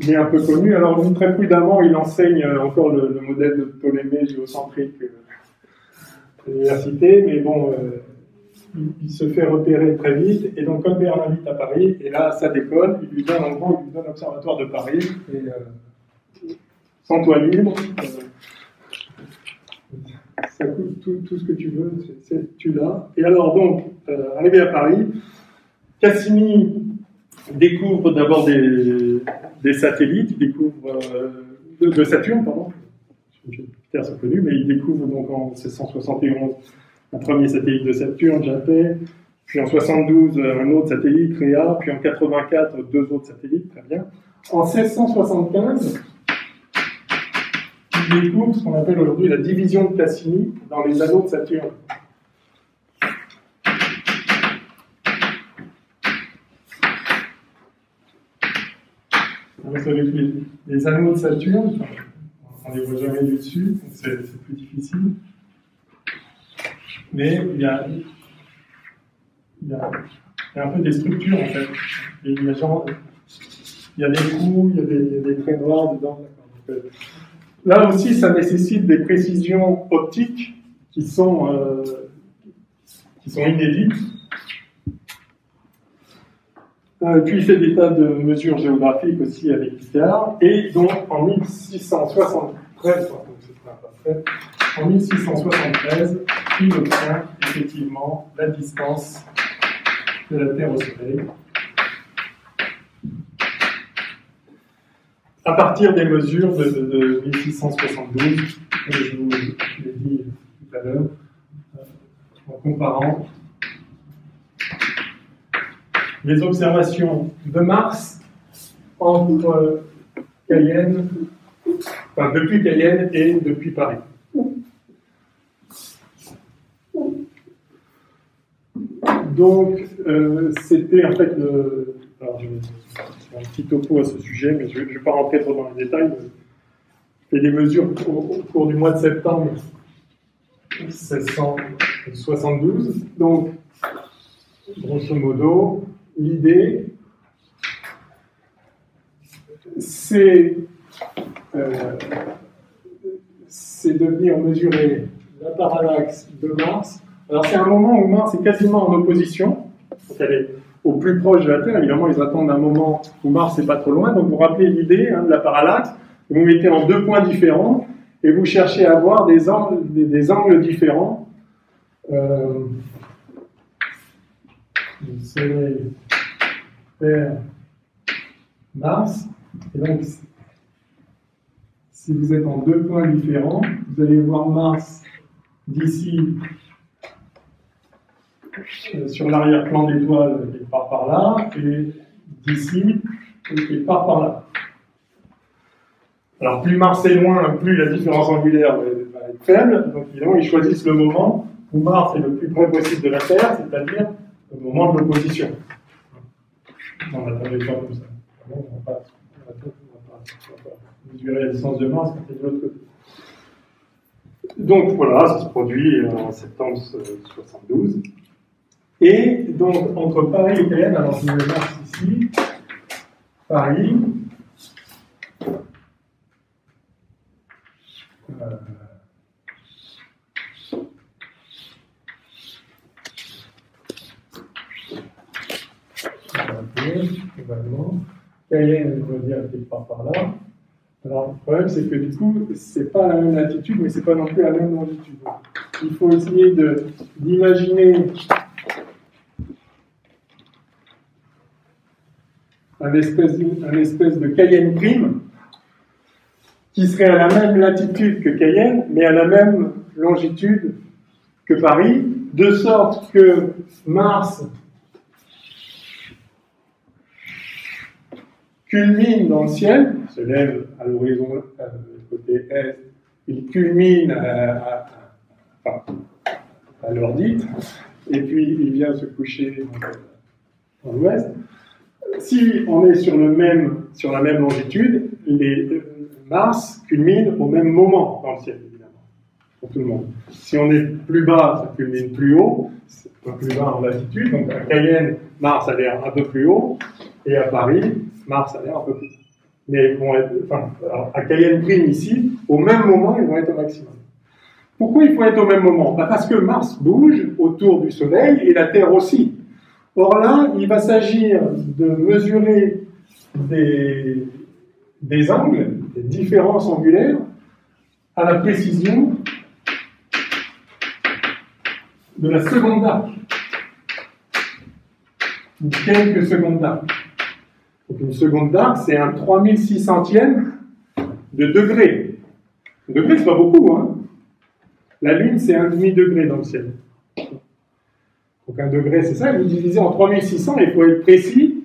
Il est un peu connu. Alors, lui, très prudemment, il enseigne encore le modèle de Ptolémée géocentrique à l'université, mais bon, il se fait repérer très vite, et donc Colbert l'invite à Paris, et là, ça décolle. Il lui donne, en gros, il lui donne l'Observatoire de Paris, et sans toit libre, ça coûte tout ce que tu veux, tu l'as. Et alors, donc, arrivé à Paris, Cassini découvre d'abord des satellites, il découvre de Saturne, pardon. Jupiter, c'est connu, mais il découvre donc en 1671 un premier satellite de Saturne, Japet, puis en 72 un autre satellite, Rhea, puis en 84 deux autres satellites, très bien. En 1675, il découvre ce qu'on appelle aujourd'hui la division de Cassini dans les anneaux de Saturne. Vous savez que les anneaux de Saturne, on ne les voit jamais du dessus, donc c'est plus difficile. Mais il y a un peu des structures en fait. Et il y a des trous, il y a des traits noirs dedans. Donc, là aussi, ça nécessite des précisions optiques qui sont inédites. Puis il fait des tas de mesures géographiques aussi avec Picard. Et donc en 1673, en 1673, il obtient effectivement la distance de la Terre au Soleil. À partir des mesures de 1672, comme je vous l'ai dit tout à l'heure, en comparant les observations de Mars entre Cayenne, enfin depuis Cayenne et depuis Paris. Donc, c'était en fait alors, je vais faire un petit topo à ce sujet, mais je ne vais pas rentrer trop dans les détails. Il y a des mesures au cours du mois de septembre 1672. Donc, grosso modo, l'idée, c'est de venir mesurer la parallaxe de Mars. Alors, c'est un moment où Mars est quasiment en opposition. Donc, elle est au plus proche de la Terre. Évidemment, ils attendent un moment où Mars n'est pas trop loin. Donc, vous rappelez l'idée de la parallaxe. Vous mettez en deux points différents et vous cherchez à avoir des angles différents. Le Soleil, Terre, Mars. Et donc, si vous êtes en deux points différents, vous allez voir Mars d'ici sur l'arrière-plan d'étoile qui part par là, et d'ici qui part par là. Alors, plus Mars est loin, plus la différence angulaire va être faible. Donc, évidemment, ils choisissent le moment où Mars est le plus près possible de la Terre, c'est-à-dire le moment de l'opposition. On n'attendait pas comme ça. On ne va pas mesurer la distance de Mars quand il est de l'autre côté. Donc, voilà, ça se produit en septembre 72. Et donc, entre Paris et Cayenne, alors je me marque ici, Paris, Cayenne, on va dire quelque part par là. Alors, le problème, c'est que du coup, c'est pas la même latitude, mais c'est pas non plus la même longitude. Il faut essayer d'imaginer un espèce de Cayenne prime qui serait à la même latitude que Cayenne, mais à la même longitude que Paris, de sorte que Mars culmine dans le ciel, se lève à l'horizon côté est, il culmine à l'heure dite, et puis il vient se coucher dans l'ouest. Si on est sur la même longitude, Mars culmine au même moment dans le ciel, évidemment, pour tout le monde. Si on est plus bas, ça culmine plus haut, un peu plus bas en latitude, donc à Cayenne, Mars a l'air un peu plus haut, et à Paris, Mars a l'air un peu plus haut. Mais ils vont être, à Cayenne prime ici, au même moment, ils vont être au maximum. Pourquoi il faut être au même moment? Parce que Mars bouge autour du Soleil et la Terre aussi. Or là, il va s'agir de mesurer des angles, des différences angulaires, à la précision de la seconde d'arc, ou quelques secondes d'arc. Donc une seconde d'arc, c'est un 3600e de degré. Un degré, c'est pas beaucoup, hein. La Lune, c'est un demi-degré dans le ciel. Donc un degré, c'est ça, vous divisez en 3600, il faut être précis,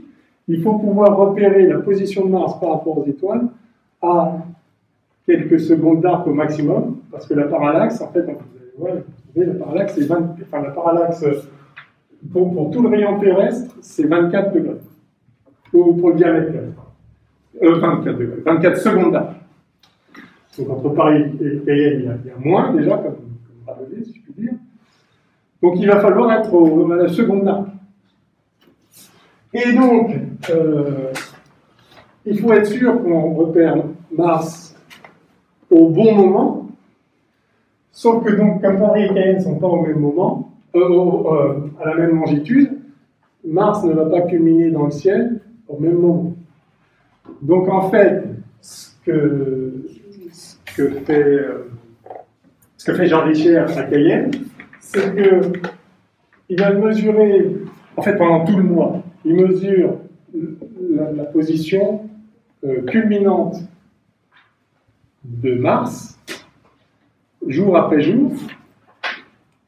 il faut pouvoir repérer la position de Mars par rapport aux étoiles à quelques secondes d'arc au maximum, parce que la parallaxe, en fait, vous allez voir, la parallaxe, c'est la parallaxe, pour tout le rayon terrestre, c'est 24 degrés. Ou pour le diamètre terrestre. 24 degrés, 24 secondes d'arc. Donc entre Paris et Cayenne, il y a moins déjà, comme relevé, si je puis dire. Donc il va falloir être à la seconde d'arc. Et donc, il faut être sûr qu'on repère Mars au bon moment, sauf que donc, comme Paris et Cayenne ne sont pas au même moment, à la même longitude, Mars ne va pas culminer dans le ciel au même moment. Donc en fait, ce que fait Jean Richer à Cayenne, c'est qu'il va mesurer, en fait pendant tout le mois, il mesure la position culminante de Mars, jour après jour,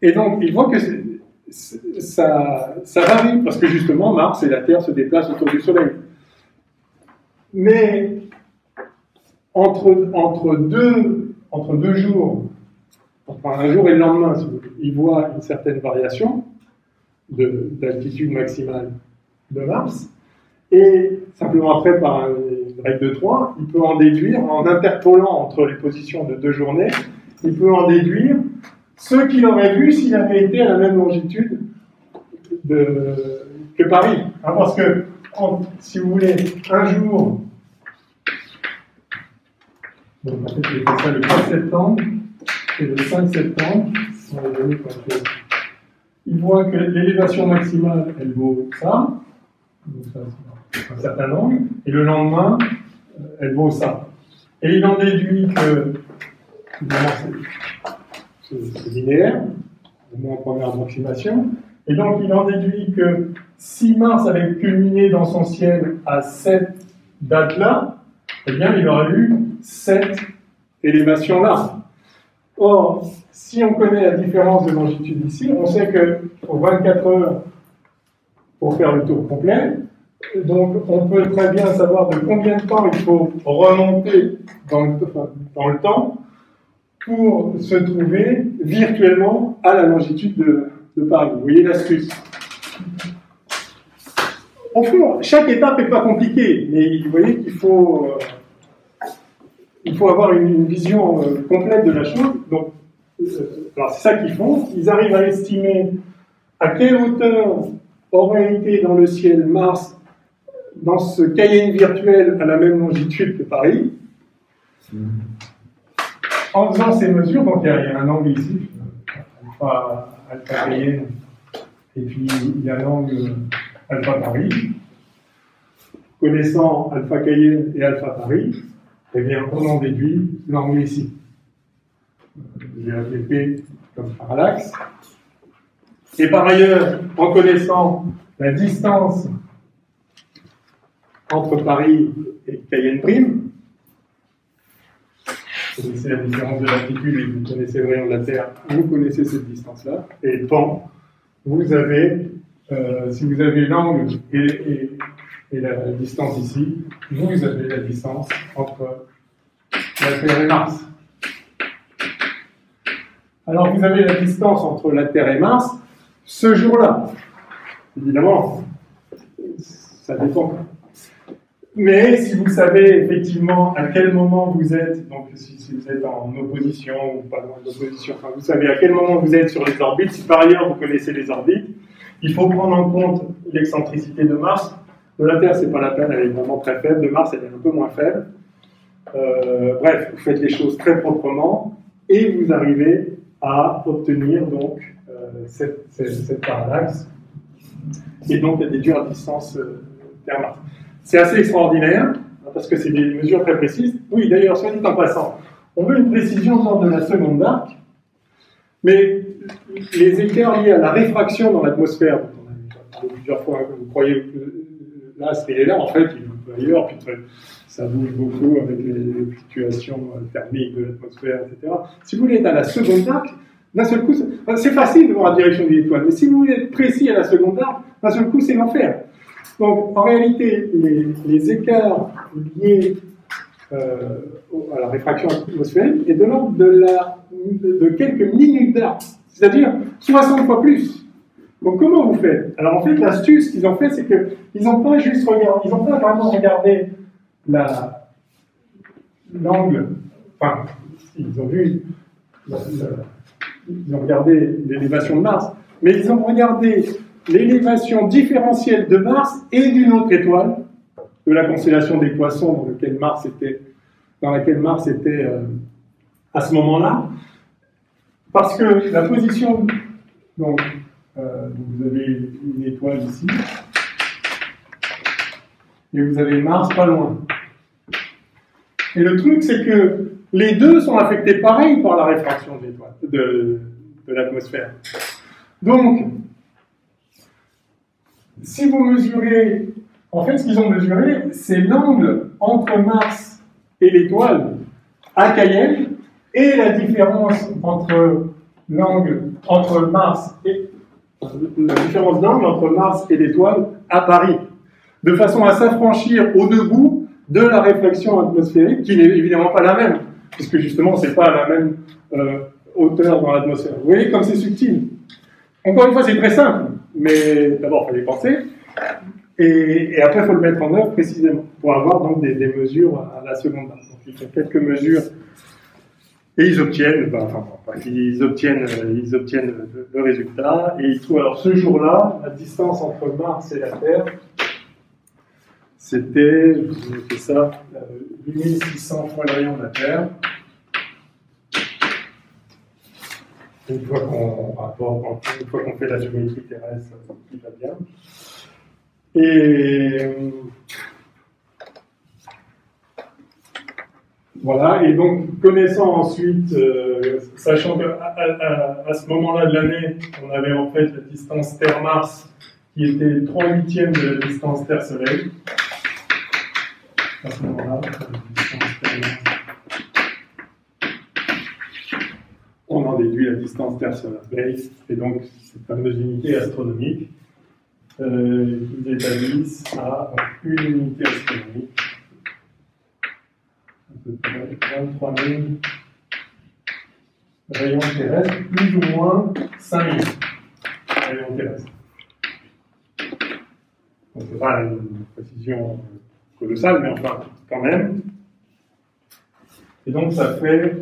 et donc il voit que ça varie, parce que justement Mars et la Terre se déplacent autour du Soleil. Mais entre deux jours, enfin un jour et le lendemain, si vous voulez, il voit une certaine variation d'altitude maximale de Mars, et simplement après, par une règle de 3, il peut en déduire, en interpolant entre les positions de deux journées, il peut en déduire ce qu'il aurait vu s'il avait été à la même longitude que Paris. Hein, parce que, si vous voulez, un jour, donc en fait, j'ai fait ça le 4 septembre et le 5 septembre, il voit que l'élévation maximale, elle vaut ça, donc ça c'est un certain angle, et le lendemain, elle vaut ça. Et il en déduit que, évidemment, c'est linéaire, au moins en première approximation, et donc il en déduit que si Mars avait culminé dans son ciel à cette date-là, eh bien il aurait eu cette élévation-là. Or, si on connaît la différence de longitude ici, on sait qu'il faut 24 heures pour faire le tour complet. Donc, on peut très bien savoir de combien de temps il faut remonter dans le temps pour se trouver virtuellement à la longitude de Paris. Vous voyez l'astuce. Au fond, chaque étape n'est pas compliquée, mais vous voyez qu'il faut avoir une vision complète de la chose. Donc, alors c'est ça qu'ils font. Ils arrivent à estimer à quelle hauteur aurait été dans le ciel Mars dans ce Cayenne virtuel à la même longitude que Paris. En faisant ces mesures, donc il y a un angle ici, alpha Cayenne, et puis il y a un angle alpha Paris. Connaissant alpha Cayenne et alpha Paris, eh bien on en déduit l'angle ici. J'ai appelé P comme parallaxe. Et par ailleurs, en connaissant la distance entre Paris et Cayenne prime, vous connaissez la différence de latitude et vous connaissez le rayon de la Terre, vous connaissez cette distance-là, et pan, vous avez, si vous avez l'angle et et la distance ici, vous avez la distance entre la Terre et Mars. Alors vous avez la distance entre la Terre et Mars ce jour-là. Évidemment, ça dépend. Mais si vous savez effectivement à quel moment vous êtes, donc si vous êtes en opposition ou pas loin d'opposition, enfin vous savez à quel moment vous êtes sur les orbites, si par ailleurs vous connaissez les orbites, il faut prendre en compte l'excentricité de Mars. De la Terre, c'est pas la peine, elle est vraiment très faible. De Mars, elle est un peu moins faible. Bref, vous faites les choses très proprement et vous arrivez à obtenir donc cette parallaxe et donc à déduire la distance Terre-Mars. C'est assez extraordinaire parce que c'est des mesures très précises. Oui, d'ailleurs, soit dit en passant, on veut une précision lors de la seconde d'arc, mais les écarts liés à la réfraction dans l'atmosphère, dont on a déjà parlé plusieurs fois, vous croyez que là, c'est là, en fait, il est un peu ailleurs, puis ça bouge beaucoup avec les fluctuations thermiques de l'atmosphère, etc. Si vous voulez être à la seconde arc, d'un seul coup, c'est facile de voir la direction de l'étoile, mais si vous voulez être précis à la seconde arc, d'un seul coup, c'est l'enfer. Donc, en réalité, les écarts liés à la réfraction atmosphérique est de l'ordre de quelques minutes d'arc, c'est-à-dire 60 fois plus. Donc, comment vous faites? Alors, en fait, l'astuce qu'ils ont fait, c'est qu'ils n'ont pas juste regardé, ils n'ont pas vraiment regardé l'angle, enfin, ils ont vu, ils ont regardé l'élévation de Mars, mais ils ont regardé l'élévation différentielle de Mars et d'une autre étoile, de la constellation des Poissons dans laquelle Mars était à ce moment-là, parce que la position, donc vous avez une étoile ici, et vous avez Mars pas loin. Et le truc, c'est que les deux sont affectés pareil par la réfraction de l'étoile, de l'atmosphère. Donc, si vous mesurez, en fait, ce qu'ils ont mesuré, c'est l'angle entre Mars et l'étoile à Cayenne et la différence entre l'angle entre Mars et la différence d'angle entre Mars et l'étoile à Paris, de façon à s'affranchir au debout de la réflexion atmosphérique, qui n'est évidemment pas la même, puisque justement, c'est pas à la même hauteur dans l'atmosphère. Vous voyez comme c'est subtil. Encore une fois, c'est très simple, mais d'abord, il faut y penser, et après, il faut le mettre en œuvre précisément, pour avoir donc des mesures à la seconde. Donc, ils font quelques mesures, et ils obtiennent le résultat, et ils trouvent, alors ce jour-là, la distance entre Mars et la Terre, c'était, je vous ai fait ça, 8600 fois le rayon de la Terre. Une fois qu'on fait la géométrie terrestre, tout va bien. Et voilà, et donc connaissant ensuite, sachant qu'à ce moment-là de l'année, on avait en fait la distance Terre-Mars qui était 3/8 de la distance Terre-Soleil. À ce moment-là, la distance Terre-Mars. On en déduit la distance Terre-Soleil, et donc cette fameuse unité astronomique qu'ils établissent à une unité astronomique, à peu près 23 000 rayons terrestres, plus ou moins 5 000 rayons terrestres. Donc c'est pas une précision colossale, mais enfin, quand même. Et donc ça fait,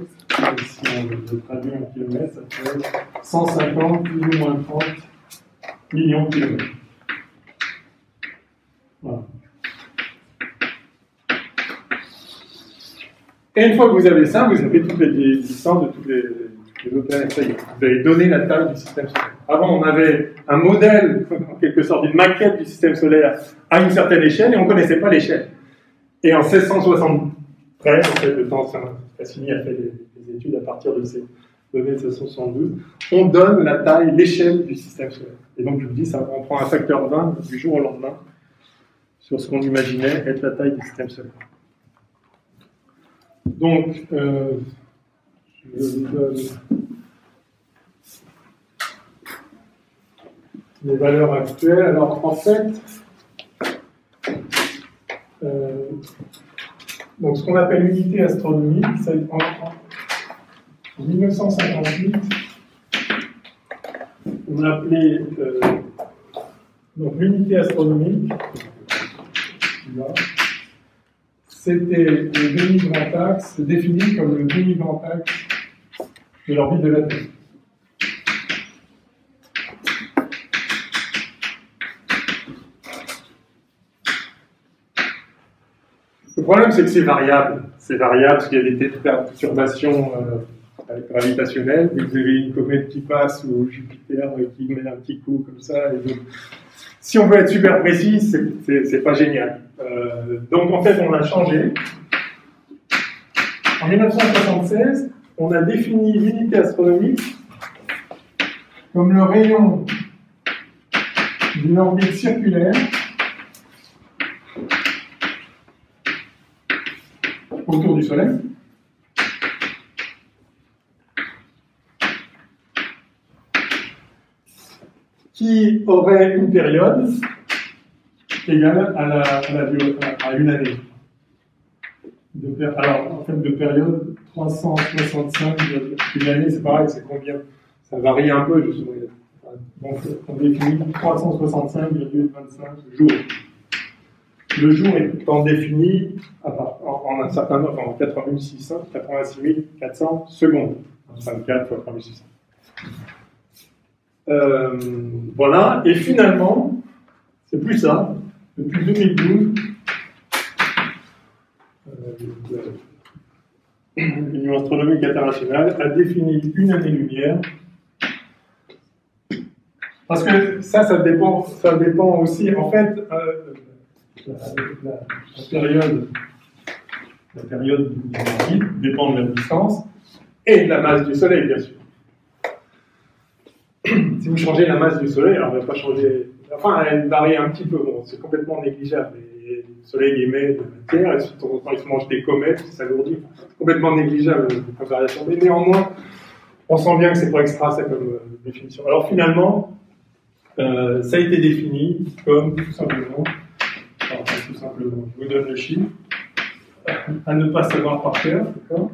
si on le traduit en kilomètres, ça fait 150 plus ou moins 30 millions de kilomètres. Voilà. Et une fois que vous avez ça, vous avez toutes les distances de toutes les autres planètes. Ça y est, vous avez donné la taille du système solaire. Avant, on avait un modèle, en quelque sorte, une maquette du système solaire à une certaine échelle, et on ne connaissait pas l'échelle. Et en 1673, en fait, le temps, Cassini a fait des études à partir de ces données de 1672, on donne la taille, l'échelle du système solaire. Et donc, je vous dis, ça, on prend un facteur 20 du jour au lendemain sur ce qu'on imaginait être la taille du système solaire. Donc, je vous donne les valeurs actuelles. Alors, en fait, donc ce qu'on appelle l'unité astronomique, ça, en 1958, on a appelé donc l'unité astronomique, c'était le demi-grand axe défini comme le demi-grand axe de l'orbite de la Terre. Le problème, c'est que c'est variable. C'est variable parce qu'il y a des perturbations gravitationnelles. Vous avez une comète qui passe ou Jupiter qui met un petit coup comme ça. Et donc, si on veut être super précis, c'est pas génial. Donc, en fait, on a changé. En 1976, on a défini l'unité astronomique comme le rayon d'une orbite circulaire autour du Soleil, qui aurait une période égale à une année. Alors, en fait, de période 365, une année, c'est pareil, c'est combien? Ça varie un peu, justement. Donc, on définit 365,25 jours. Le jour étant défini en un certain nombre, en 86 400 secondes. 24 fois 3600. Voilà, et finalement, c'est plus ça. Depuis 2012, l'Union astronomique internationale a défini une année-lumière. Parce que ça dépend aussi, en fait, la période du orbite dépend de la distance et de la masse du Soleil, bien sûr. Si vous changez la masse du Soleil, alors elle va pas changer. Enfin, elle varie un petit peu. Bon, c'est complètement négligeable. Et le Soleil émet de la Terre, et de temps en temps, il se mange des comètes, ça s'alourdit. C'est complètement négligeable comme variation. Mais néanmoins, on sent bien que c'est pas extra ça comme définition. Alors finalement, ça a été défini comme tout simplement. Tout simplement, je vous donne le chiffre, à ne pas savoir par cœur, d'accord?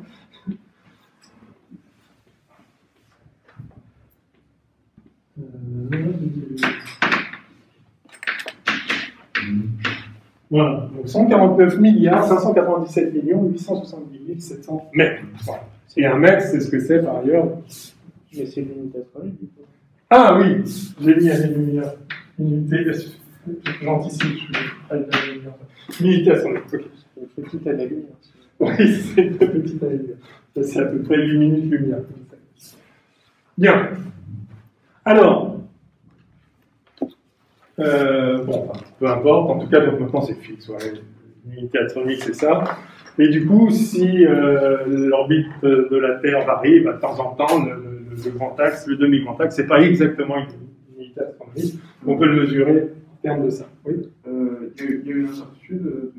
Voilà, donc 149 milliards 597 millions 870 700 mètres. Et un mètre, c'est ce que c'est par ailleurs. Mais c'est l'unité astronomique, du coup. Ah oui, j'ai mis année-lumière. Unité, j'anticipe, je suis avec l'année-lumière. Unité astronomique, ok. C'est une petite année-lumière. Oui, c'est une petite année-lumière. C'est à peu près 8 minutes lumière. Bien. Alors, bon, peu importe, en tout cas, donc maintenant c'est fixe. Ouais. L'unité astronomique, c'est ça. Et du coup, si l'orbite de la Terre varie, bah, de temps en temps, le grand axe, le demi-grand axe, c'est pas exactement une unité astronomique. On peut le mesurer en termes de ça. Oui. Il y a une incertitude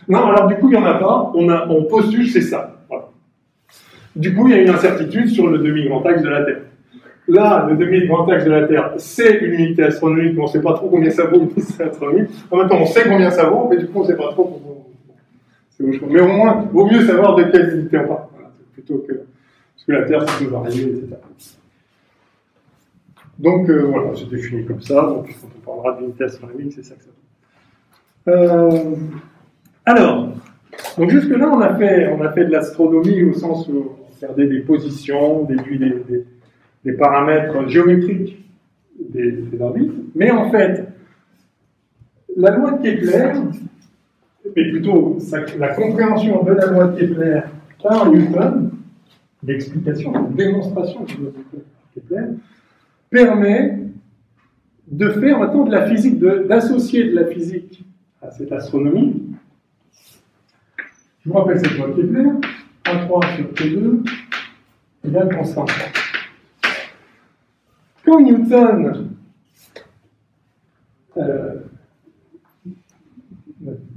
Non, alors du coup, il n'y en a pas. On postule, c'est ça. Voilà. Du coup, il y a une incertitude sur le demi-grand axe de la Terre. Là, le demi-grand axe de la Terre, c'est une unité astronomique, mais on ne sait pas trop combien ça vaut une unité astronomique. En même temps, on sait combien ça vaut, mais du coup, on ne sait pas trop combien. Mais au moins, il vaut mieux savoir de quelle unité on parle. Voilà, plutôt que. Parce que la Terre, ça peut varier, etc. Donc, voilà, c'est défini comme ça. Donc, quand on parlera d'unité astronomique, c'est ça que ça vaut. Alors, donc jusque-là, on a fait de l'astronomie au sens où on regardait des positions, des paramètres géométriques des orbites. Mais en fait, la loi de Kepler, mais plutôt la compréhension de la loi de Kepler par Newton, l'explication, la démonstration de la loi de Kepler, permet de faire maintenant de la physique, d'associer de la physique à cette astronomie. Je vous rappelle cette loi de Kepler, A3 sur T2 égale constante. Quand Newton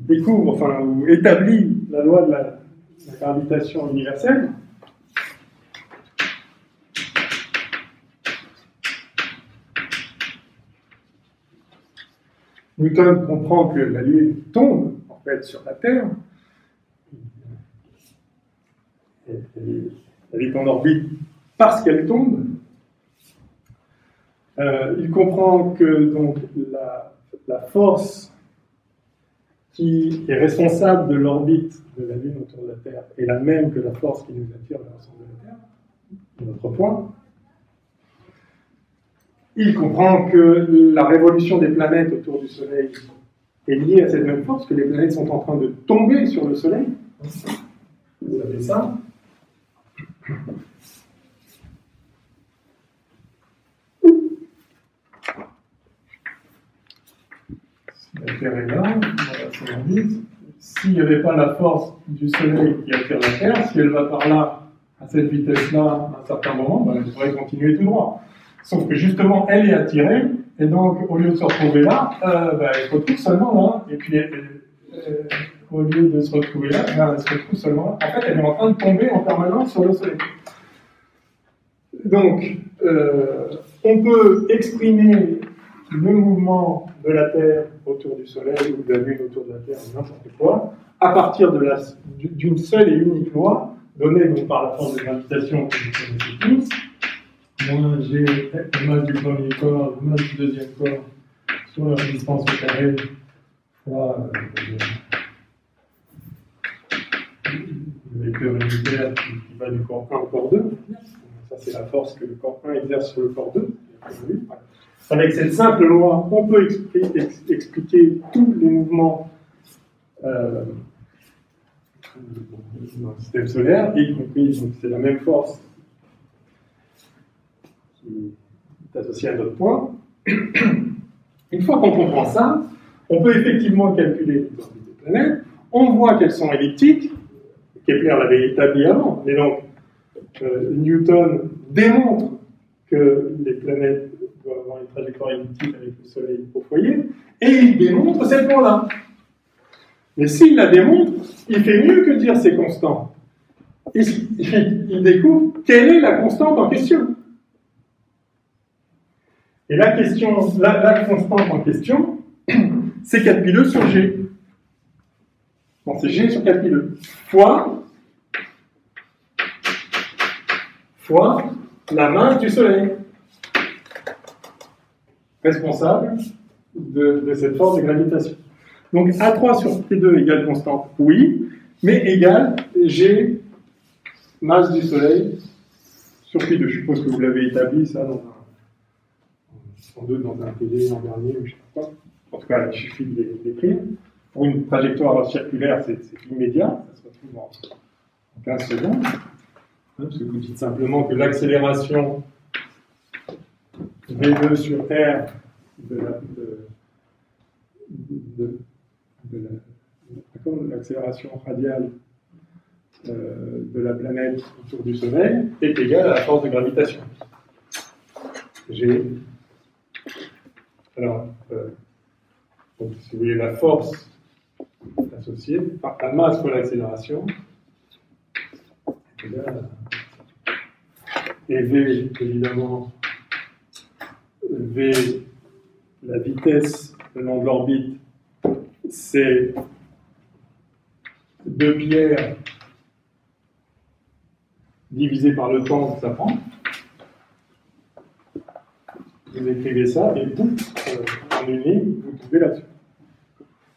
découvre, enfin, ou établit la loi de la gravitation universelle, Newton comprend que la Lune tombe en fait sur la Terre. elle est en orbite parce qu'elle tombe. Il comprend que donc, la force qui est responsable de l'orbite de la Lune autour de la Terre est la même que la force qui nous attire vers le centre de la Terre, notre point. Il comprend que la révolution des planètes autour du Soleil est liée à cette même force, que les planètes sont en train de tomber sur le Soleil. Vous avez ça. La Terre est là, voilà son orbite. S'il n'y avait pas la force du Soleil qui attire la Terre, si elle va par là, à cette vitesse-là, à un certain moment, ben, elle pourrait continuer tout droit. Sauf que justement, elle est attirée, et donc, au lieu de se retrouver là, elle se retrouve seulement là, et puis au lieu de se retrouver là, elle se retrouve seulement là. En fait, elle est en train de tomber en permanence sur le Soleil. Donc, on peut exprimer le mouvement de la Terre autour du Soleil, ou de la Lune autour de la Terre, n'importe quoi, à partir d'une seule et unique loi, donnée donc par la force de gravitation que vous connaissez tous, moins G, la masse du premier corps, la masse du deuxième corps, sur leur distance au carré, fois le vecteur unitaire qui va du corps 1 au corps 2. Ça, c'est la force que le corps 1 exerce sur le corps 2. Avec cette simple loi, on peut expliquer tous les mouvements dans le système solaire, y compris, donc c'est la même force qui est associée à notre point. Une fois qu'on comprend ça, on peut effectivement calculer l'orbite des planètes. On voit qu'elles sont elliptiques. Kepler l'avait établi avant, mais donc Newton démontre que les planètes doivent avoir une trajectoire elliptique avec le Soleil au foyer, et il démontre cette loi-là. Mais s'il la démontre, il fait mieux que dire c'est constant. Il découvre quelle est la constante en question. Et la constante en question, c'est 4 pi 2 sur G. Bon, c'est G sur 4 pi 2. Fois la masse du Soleil, responsable de cette force de gravitation. Donc A3 sur P2 égale constante, oui, mais égale G masse du Soleil sur P2. Je suppose que vous l'avez établi, ça, sans doute dans un TD l'an dernier, ou je ne sais pas quoi. En tout cas, il suffit de l'écrire. Pour une trajectoire circulaire, c'est immédiat, ça se retrouve en 15 secondes. Parce que vous dites simplement que l'accélération V2 sur R l'accélération radiale de la planète autour du Soleil est égale à la force de gravitation. G. Alors, donc, si vous voulez, la force associée, par la masse fois l'accélération, est égale à... Et V, évidemment, V, la vitesse le long de l'orbite, c'est 2 pierres divisé par le temps que ça prend. Vous écrivez ça et boum, en une ligne, vous trouvez là-dessus.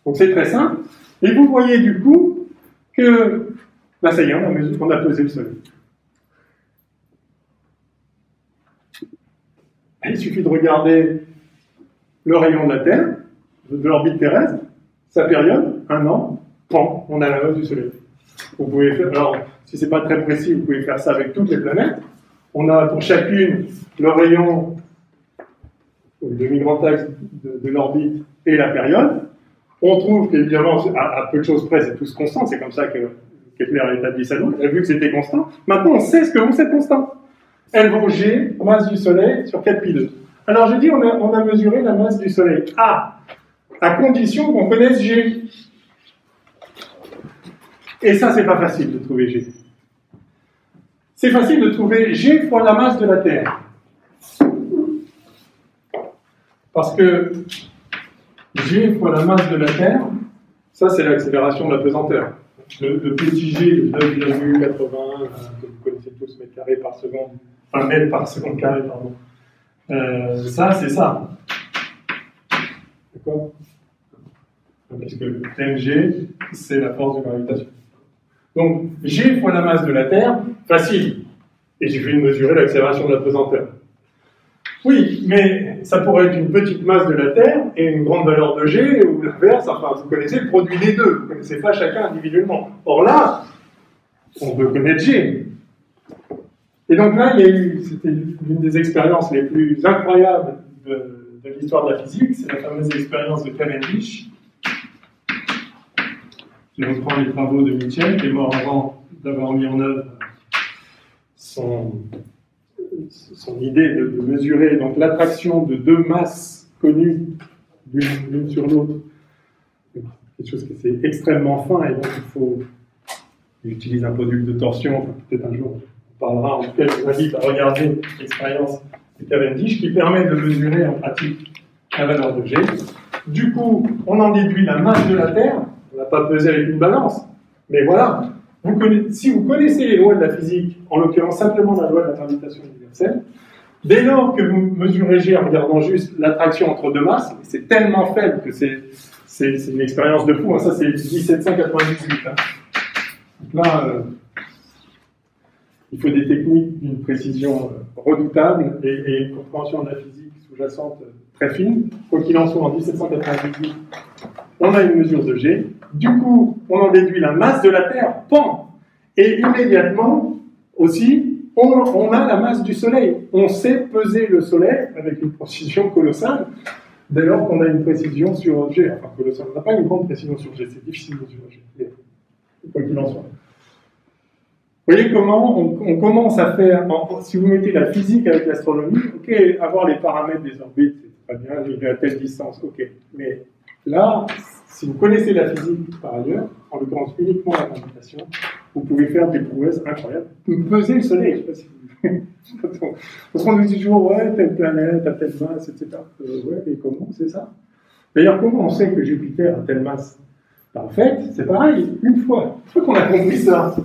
Donc c'est très simple. Et vous voyez du coup que, là ça y est, on a pesé le Soleil. Il suffit de regarder le rayon de la Terre, de l'orbite terrestre, sa période, 1 an, pan, on a la masse du Soleil. Vous pouvez faire, alors, si c'est pas très précis, vous pouvez faire ça avec toutes les planètes. On a pour chacune le rayon, le demi-grand axe de l'orbite et la période. On trouve qu'évidemment, à peu de choses près, c'est tous constant. C'est comme ça que Kepler a établi sa loi. Il a vu que c'était constant. Maintenant, on sait ce que vaut cette constante. Elle vaut G, masse du Soleil, sur 4pi2. Alors, je dis, on a mesuré la masse du Soleil. A, à condition qu'on connaisse G. Et ça, c'est pas facile de trouver G. C'est facile de trouver G fois la masse de la Terre. Parce que G fois la masse de la Terre, ça, c'est l'accélération de la pesanteur. le petit g de 9,81, que vous connaissez tous, mètres carrés par seconde, enfin mètres par seconde carré, pardon. Ça, c'est ça. D'accord? Parce que mg, c'est la force de gravitation. Donc, g fois la masse de la Terre, facile. Et j'ai vu mesurer l'accélération de la pesanteur. Oui, mais ça pourrait être une petite masse de la Terre et une grande valeur de g, ou l'inverse, enfin, vous connaissez le produit des deux, vous ne connaissez pas chacun individuellement. Or là, on veut connaître g. Et donc là, c'était l'une des expériences les plus incroyables de l'histoire de la physique, c'est la fameuse expérience de Cavendish, qui reprend les travaux de Mitchell, qui est mort avant d'avoir mis en œuvre son idée de mesurer donc l'attraction de deux masses connues l'une sur l'autre. Quelque chose qui est extrêmement fin, et donc il utilise un module de torsion, enfin, peut-être un jour on parlera, en tout cas je vous invite à regarder l'expérience de Cavendish qui permet de mesurer en pratique la valeur de G. Du coup, on en déduit la masse de la Terre, on n'a pas pesé avec une balance, mais voilà, si vous connaissez les lois de la physique, en l'occurrence simplement la loi de la gravitation universelle, dès lors que vous mesurez G en regardant juste l'attraction entre deux masses, c'est tellement faible que c'est une expérience de fou, hein. Ça c'est 1798. Hein. Donc là, il faut des techniques d'une précision redoutable et une compréhension de la physique sous-jacente très fine. Quoi qu'il en soit, en 1798, on a une mesure de G. Du coup, on en déduit la masse de la Terre, pan. Et immédiatement, aussi, on a la masse du Soleil. On sait peser le Soleil avec une précision colossale, dès lors qu'on a une précision sur G. Enfin, colossale. On n'a pas une grande précision sur G, c'est difficile de mesurer G. Quoi qu'il en soit. Vous voyez comment on commence à faire, si vous mettez la physique avec l'astronomie, ok, avoir les paramètres des orbites, c'est très bien, il est à telle distance, ok. Mais là, si vous connaissez la physique par ailleurs, en l'occurrence uniquement la gravitation, vous pouvez faire des prouesses incroyables. Peser le Soleil, je ne sais pas si vous... Parce qu'on nous dit toujours, ouais, telle planète a telle masse, etc. Ouais, et comment c'est ça? D'ailleurs, comment on sait que Jupiter a telle masse? En fait, c'est pareil, une fois qu'on a compris ça,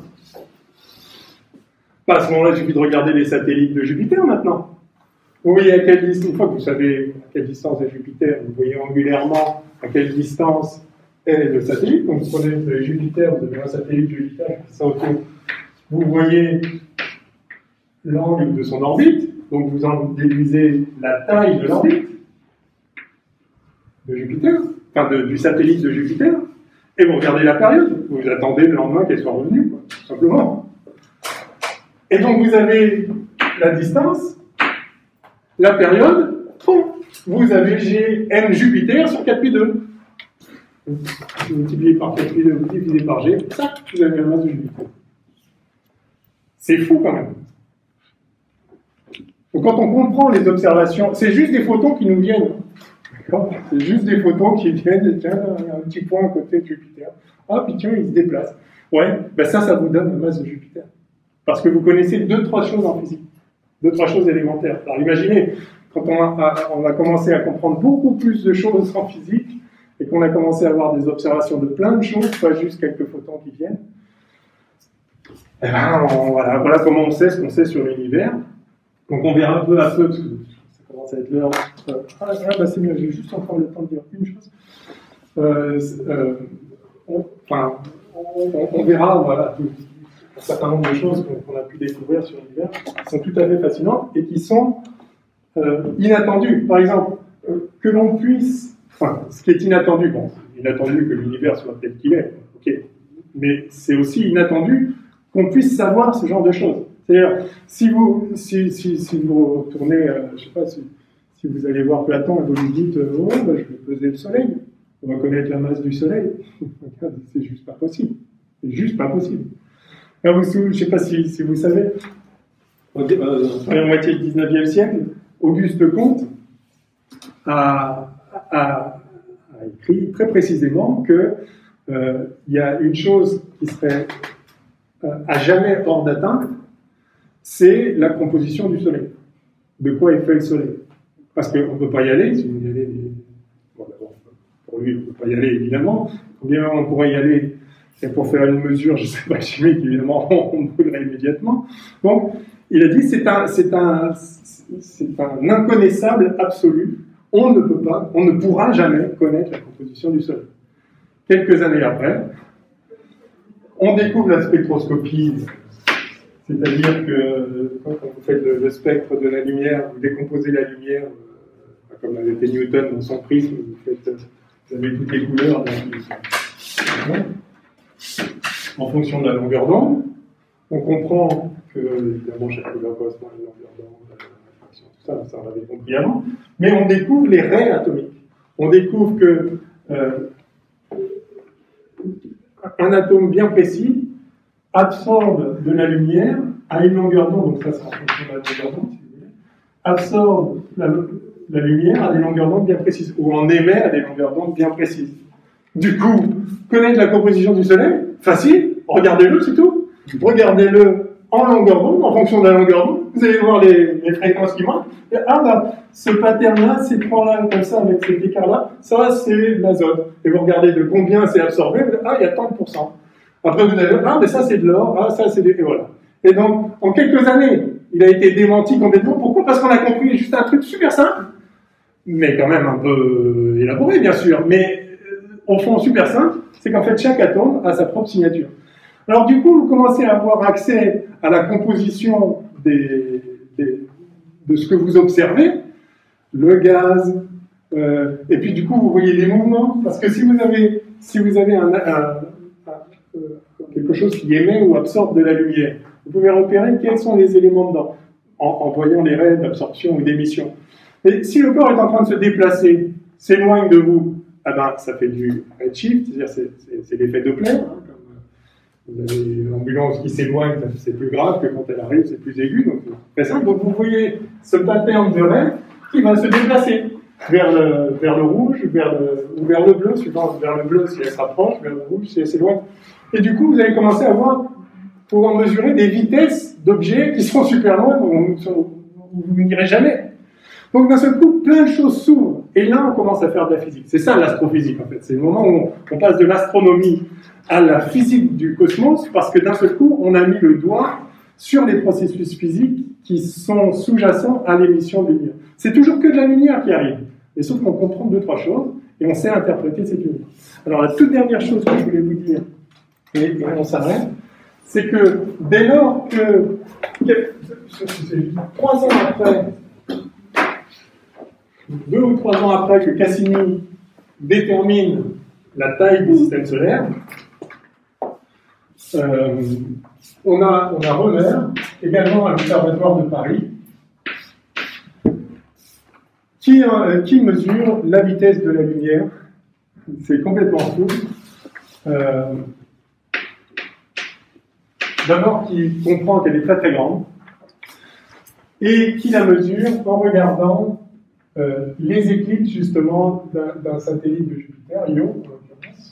à ce moment-là, il suffit de regarder les satellites de Jupiter maintenant. Vous voyez à quelle distance, une fois que vous savez à quelle distance est Jupiter, vous voyez angulairement à quelle distance est le satellite. Donc vous prenez Jupiter, vous avez un satellite Jupiter qui sort autour. Vous voyez l'angle de son orbite, donc vous en déduisez la taille de l'orbite de Jupiter, enfin du satellite de Jupiter, et vous regardez la période. Vous attendez le lendemain qu'elle soit revenue, quoi, tout simplement. Et donc vous avez la distance, la période, vous avez G M Jupiter sur 4 pi 2. Vous multipliez par 4 pi 2, vous divisez par G, ça, vous avez la masse de Jupiter. C'est fou quand même. Donc quand on comprend les observations, c'est juste des photons qui nous viennent. C'est juste des photons qui viennent, tiens, un petit point à côté de Jupiter. Ah, puis tiens, il se déplace. Ouais, ben ça vous donne la masse de Jupiter. Parce que vous connaissez 2-3 choses en physique, 2-3 choses élémentaires. Alors imaginez, quand on a commencé à comprendre beaucoup plus de choses en physique, et qu'on a commencé à avoir des observations de plein de choses, pas juste quelques photons qui viennent, et ben voilà comment on sait ce qu'on sait sur l'univers. Donc on verra peu à peu, parce que ça commence à être l'heure. C'est mieux, j'ai juste encore le temps de dire une chose. On verra, voilà, un certain nombre de choses qu'on a pu découvrir sur l'univers, qui sont tout à fait fascinantes et qui sont inattendues. Par exemple, que l'on puisse... Enfin, ce qui est inattendu, bon, c'est inattendu que l'univers soit tel qu'il est, ok, mais c'est aussi inattendu qu'on puisse savoir ce genre de choses. C'est-à-dire, si vous retournez, je ne sais pas, si vous allez voir Platon et vous lui dites, oh, je vais peser le soleil, on va connaître la masse du soleil, c'est juste pas possible. C'est juste pas possible. Alors, je ne sais pas si vous savez, en première moitié du 19e siècle, Auguste Comte a écrit très précisément que il y a une chose qui serait à jamais hors d'atteinte, c'est la composition du Soleil. De quoi est fait le Soleil? Parce qu'on ne peut pas y aller, si vous y allez, bon, d'abord, pour lui, on ne peut pas y aller évidemment, combien on pourrait y aller Et pour faire une mesure, je ne sais pas, chimique, évidemment, on brûlerait immédiatement. Donc, il a dit c'est un inconnaissable absolu. On ne pourra jamais connaître la composition du Soleil. Quelques années après, on découvre la spectroscopie, c'est-à-dire que quand vous faites le spectre de la lumière, vous décomposez la lumière, comme avait fait Newton dans son prisme, vous avez toutes les couleurs en fonction de la longueur d'onde. On comprend que, évidemment, chaque couleur correspond à une longueur d'onde, à la fraction, tout ça, ça on l'avait compris avant. Mais on découvre les raies atomiques. On découvre que un atome bien précis absorbe de la lumière à une longueur d'onde, donc ça c'est en fonction de la longueur d'onde, si vous voulez, absorbe la lumière à des longueurs d'onde bien précises, ou en émet à des longueurs d'onde bien précises. Du coup, connaître la composition du Soleil, facile, regardez-le, c'est tout. Regardez-le en longueur d'onde, en fonction de la longueur d'onde, vous allez voir les fréquences qui manquent, et ce pattern-là, ces points-là, comme ça, avec cet écart-là, ça c'est l'azote. Et vous regardez de combien c'est absorbé, vous dites, il y a tant de pourcents. Après vous allez mais ça c'est de l'or, ça c'est et voilà. Et donc, en quelques années, il a été démenti complètement. Pourquoi? Parce qu'on a compris juste un truc super simple, mais quand même un peu élaboré, bien sûr, mais au fond super simple, c'est qu'en fait, chaque atome a sa propre signature. Alors du coup, vous commencez à avoir accès à la composition de ce que vous observez, le gaz, et puis du coup, vous voyez les mouvements, parce que si vous avez quelque chose qui émet ou absorbe de la lumière, vous pouvez repérer quels sont les éléments dedans, en voyant les raies d'absorption ou d'émission. Et si le corps est en train de se déplacer, s'éloigne de vous, ça fait du redshift, c'est-à-dire c'est l'effet Doppler. Vous avez l'ambulance qui s'éloigne, c'est plus grave que quand elle arrive, c'est plus aigu, donc c'est très simple. Donc vous voyez ce pattern de raies qui va se déplacer vers le rouge, ou vers le bleu, suivant vers le bleu si elle se rapproche, vers le rouge si elle s'éloigne. Et du coup, vous allez commencer à pouvoir mesurer des vitesses d'objets qui sont super loin, où vous n'irez jamais. Donc d'un seul coup, plein de choses s'ouvrent. Et là, on commence à faire de la physique. C'est ça l'astrophysique, en fait. C'est le moment où on passe de l'astronomie à la physique du cosmos, parce que d'un seul coup, on a mis le doigt sur les processus physiques qui sont sous-jacents à l'émission de lumière. C'est toujours que de la lumière qui arrive. Et sauf qu'on comprend 2-3 choses, et on sait interpréter cette lumière. Alors la toute dernière chose que je voulais vous dire, et on s'arrête, c'est que dès lors que 3 ans après, 2 ou 3 ans après que Cassini détermine la taille du système solaire, on a Rømer, également à l'Observatoire de Paris, qui mesure la vitesse de la lumière. C'est complètement fou. D'abord, qui comprend qu'elle est très très grande, et qui la mesure en regardant les éclipses justement d'un satellite de Jupiter, Io, en l'occurrence.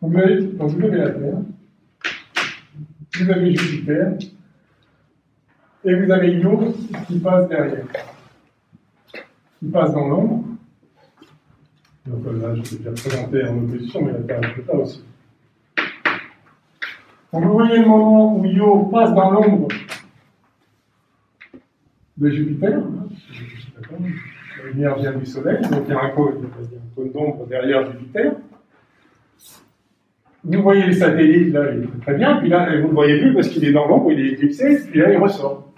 Donc vous avez la Terre, vous avez Jupiter, et vous avez Io qui passe derrière, qui passe dans l'ombre. Donc là, je vais déjà présenter en opposition, mais la Terre est là aussi. Donc vous voyez le moment où Io passe dans l'ombre de Jupiter. La lumière vient du Soleil, donc il y a un cône d'ombre derrière Jupiter. Vous voyez les satellites, là, il est très bien, puis là, vous ne le voyez plus parce qu'il est dans l'ombre, il est éclipsé, puis là, il ressort.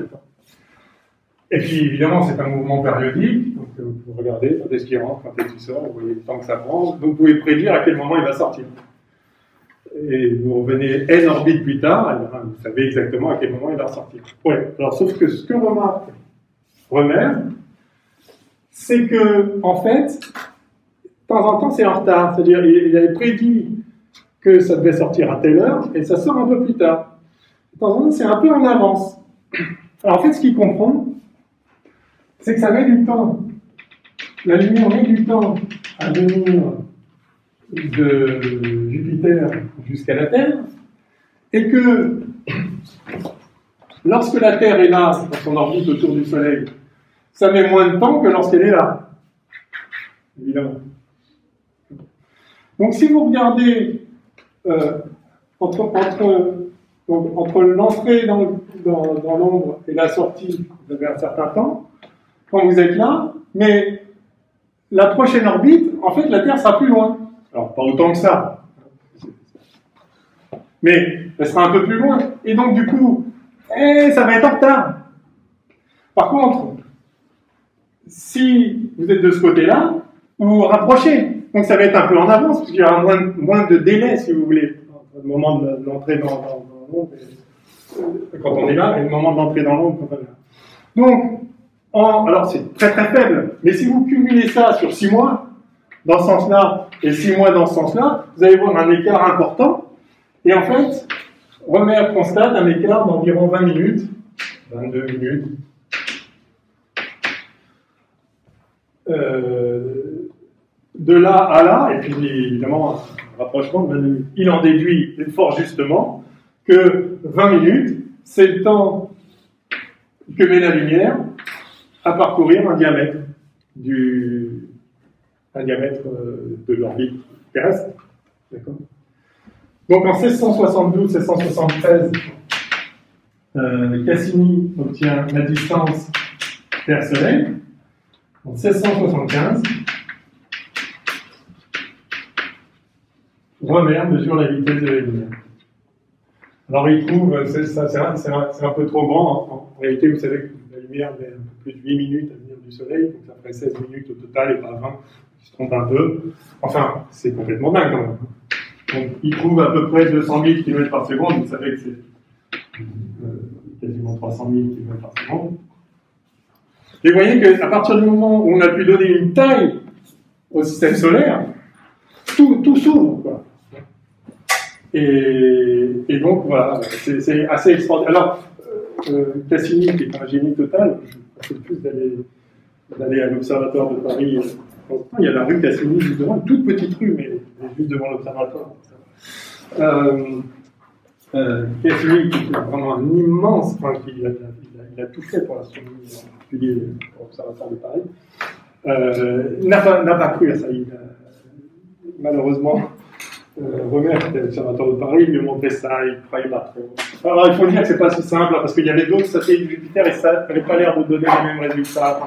Et puis, évidemment, c'est un mouvement périodique, donc vous regardez, quand est-ce qu'il rentre, quand est-ce qu'il sort, vous voyez le temps que ça prend, donc vous pouvez prédire à quel moment il va sortir. Et vous revenez N orbites plus tard, et vous savez exactement à quel moment il va ressortir. Ouais. Alors, sauf que ce que remarque Rømer, c'est que, en fait, de temps en temps, c'est en retard. C'est-à-dire, il avait prédit que ça devait sortir à telle heure, et ça sort un peu plus tard. De temps en temps, c'est un peu en avance. Alors, en fait, ce qu'il comprend, c'est que ça met du temps. La lumière met du temps à venir de Jupiter jusqu'à la Terre, et que lorsque la Terre est là, dans son orbite autour du Soleil, ça met moins de temps que lorsqu'elle est là. Évidemment. Donc si vous regardez entre l'entrée dans l'ombre et la sortie, vous avez un certain temps, quand vous êtes là, mais la prochaine orbite, en fait, la Terre sera plus loin. Alors, pas autant que ça. Mais elle sera un peu plus loin. Et donc, du coup, ça va être en retard. Par contre, si vous êtes de ce côté-là, vous vous rapprochez. Donc, ça va être un peu en avance, parce qu'il y aura moins de délai, si vous voulez, au moment de l'entrée dans l'ombre, quand on est là, et le moment de l'entrée dans l'ombre quand on est là. Donc, alors c'est très très faible, mais si vous cumulez ça sur 6 mois, dans ce sens-là, et 6 mois dans ce sens-là, vous allez voir un écart important, et en fait, Romer constate un écart d'environ 20 minutes, 22 minutes, de là à là, et puis évidemment un rapprochement de 20 minutes. Il en déduit fort justement que 20 minutes, c'est le temps que met la lumière à parcourir un diamètre de l'orbite terrestre. D'accord ? Donc en 1672-1673, Cassini obtient la distance Terre-Soleil. En 1675, Romer mesure la vitesse de la lumière. Alors il trouve, c'est un peu trop grand, en réalité vous savez que la lumière met un peu plus de 8 minutes à venir du Soleil, donc ça ferait 16 minutes au total et pas 20, il se trompe un peu. Enfin, c'est complètement dingue quand même. Donc il trouve à peu près 200 000 km par seconde, vous savez que c'est quasiment 300 000 km par seconde. Et vous voyez qu'à partir du moment où on a pu donner une taille au système solaire, tout s'ouvre, quoi. Et donc, voilà, c'est assez extraordinaire. Alors, Cassini, qui est un génie total, je vous conseille plus d'aller à l'Observatoire de Paris. Il y a la rue Cassini, juste devant, une toute petite rue, mais juste devant l'Observatoire. Cassini, qui est vraiment un immense, enfin, il a tout fait pour l'astronomie, en particulier pour l'Observatoire de Paris, n'a pas cru à ça. Malheureusement, Romer, qui était à l'Observatoire de Paris, il lui montrait ça, il ne croyait pas trop. Alors, il faut dire que ce n'est pas si simple, parce qu'il y avait d'autres satellites de Jupiter et ça n'avait pas l'air de donner les mêmes résultats.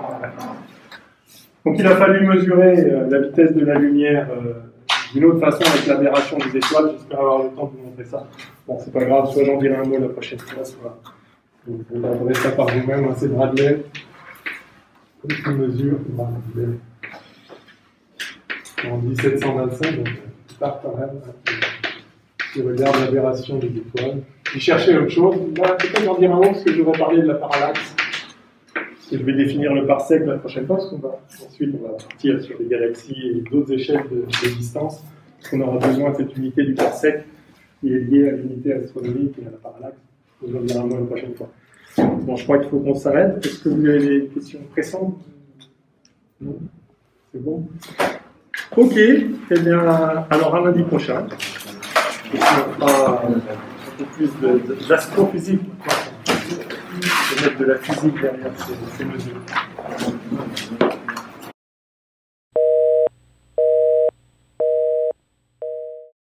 Donc, il a fallu mesurer la vitesse de la lumière d'une autre façon avec l'aberration des étoiles. J'espère avoir le temps de vous montrer ça. Bon, c'est pas grave, soit j'en dirai un mot la prochaine fois, soit vous regarderez ça par vous-même. C'est Bradley. Qui mesure Bradley en 1725, donc tard quand même, qui regarde l'aberration des étoiles. Il cherchait autre chose. Moi, peut-être j'en dirai un mot parce que je vais parler de la parallaxe. Et je vais définir le parsec la prochaine fois, parce qu'on va ensuite on va partir sur les galaxies et d'autres échelles de distance. On aura besoin de cette unité du parsec qui est liée à l'unité astronomique et à la parallaxe. Je vais en dire un mot la prochaine fois. Bon, je crois qu'il faut qu'on s'arrête. Est-ce que vous avez des questions pressantes? Non? C'est bon? Ok, eh bien, alors à lundi prochain, on fera un peu plus d'astrophysique, de mettre de la physique derrière ces mesures.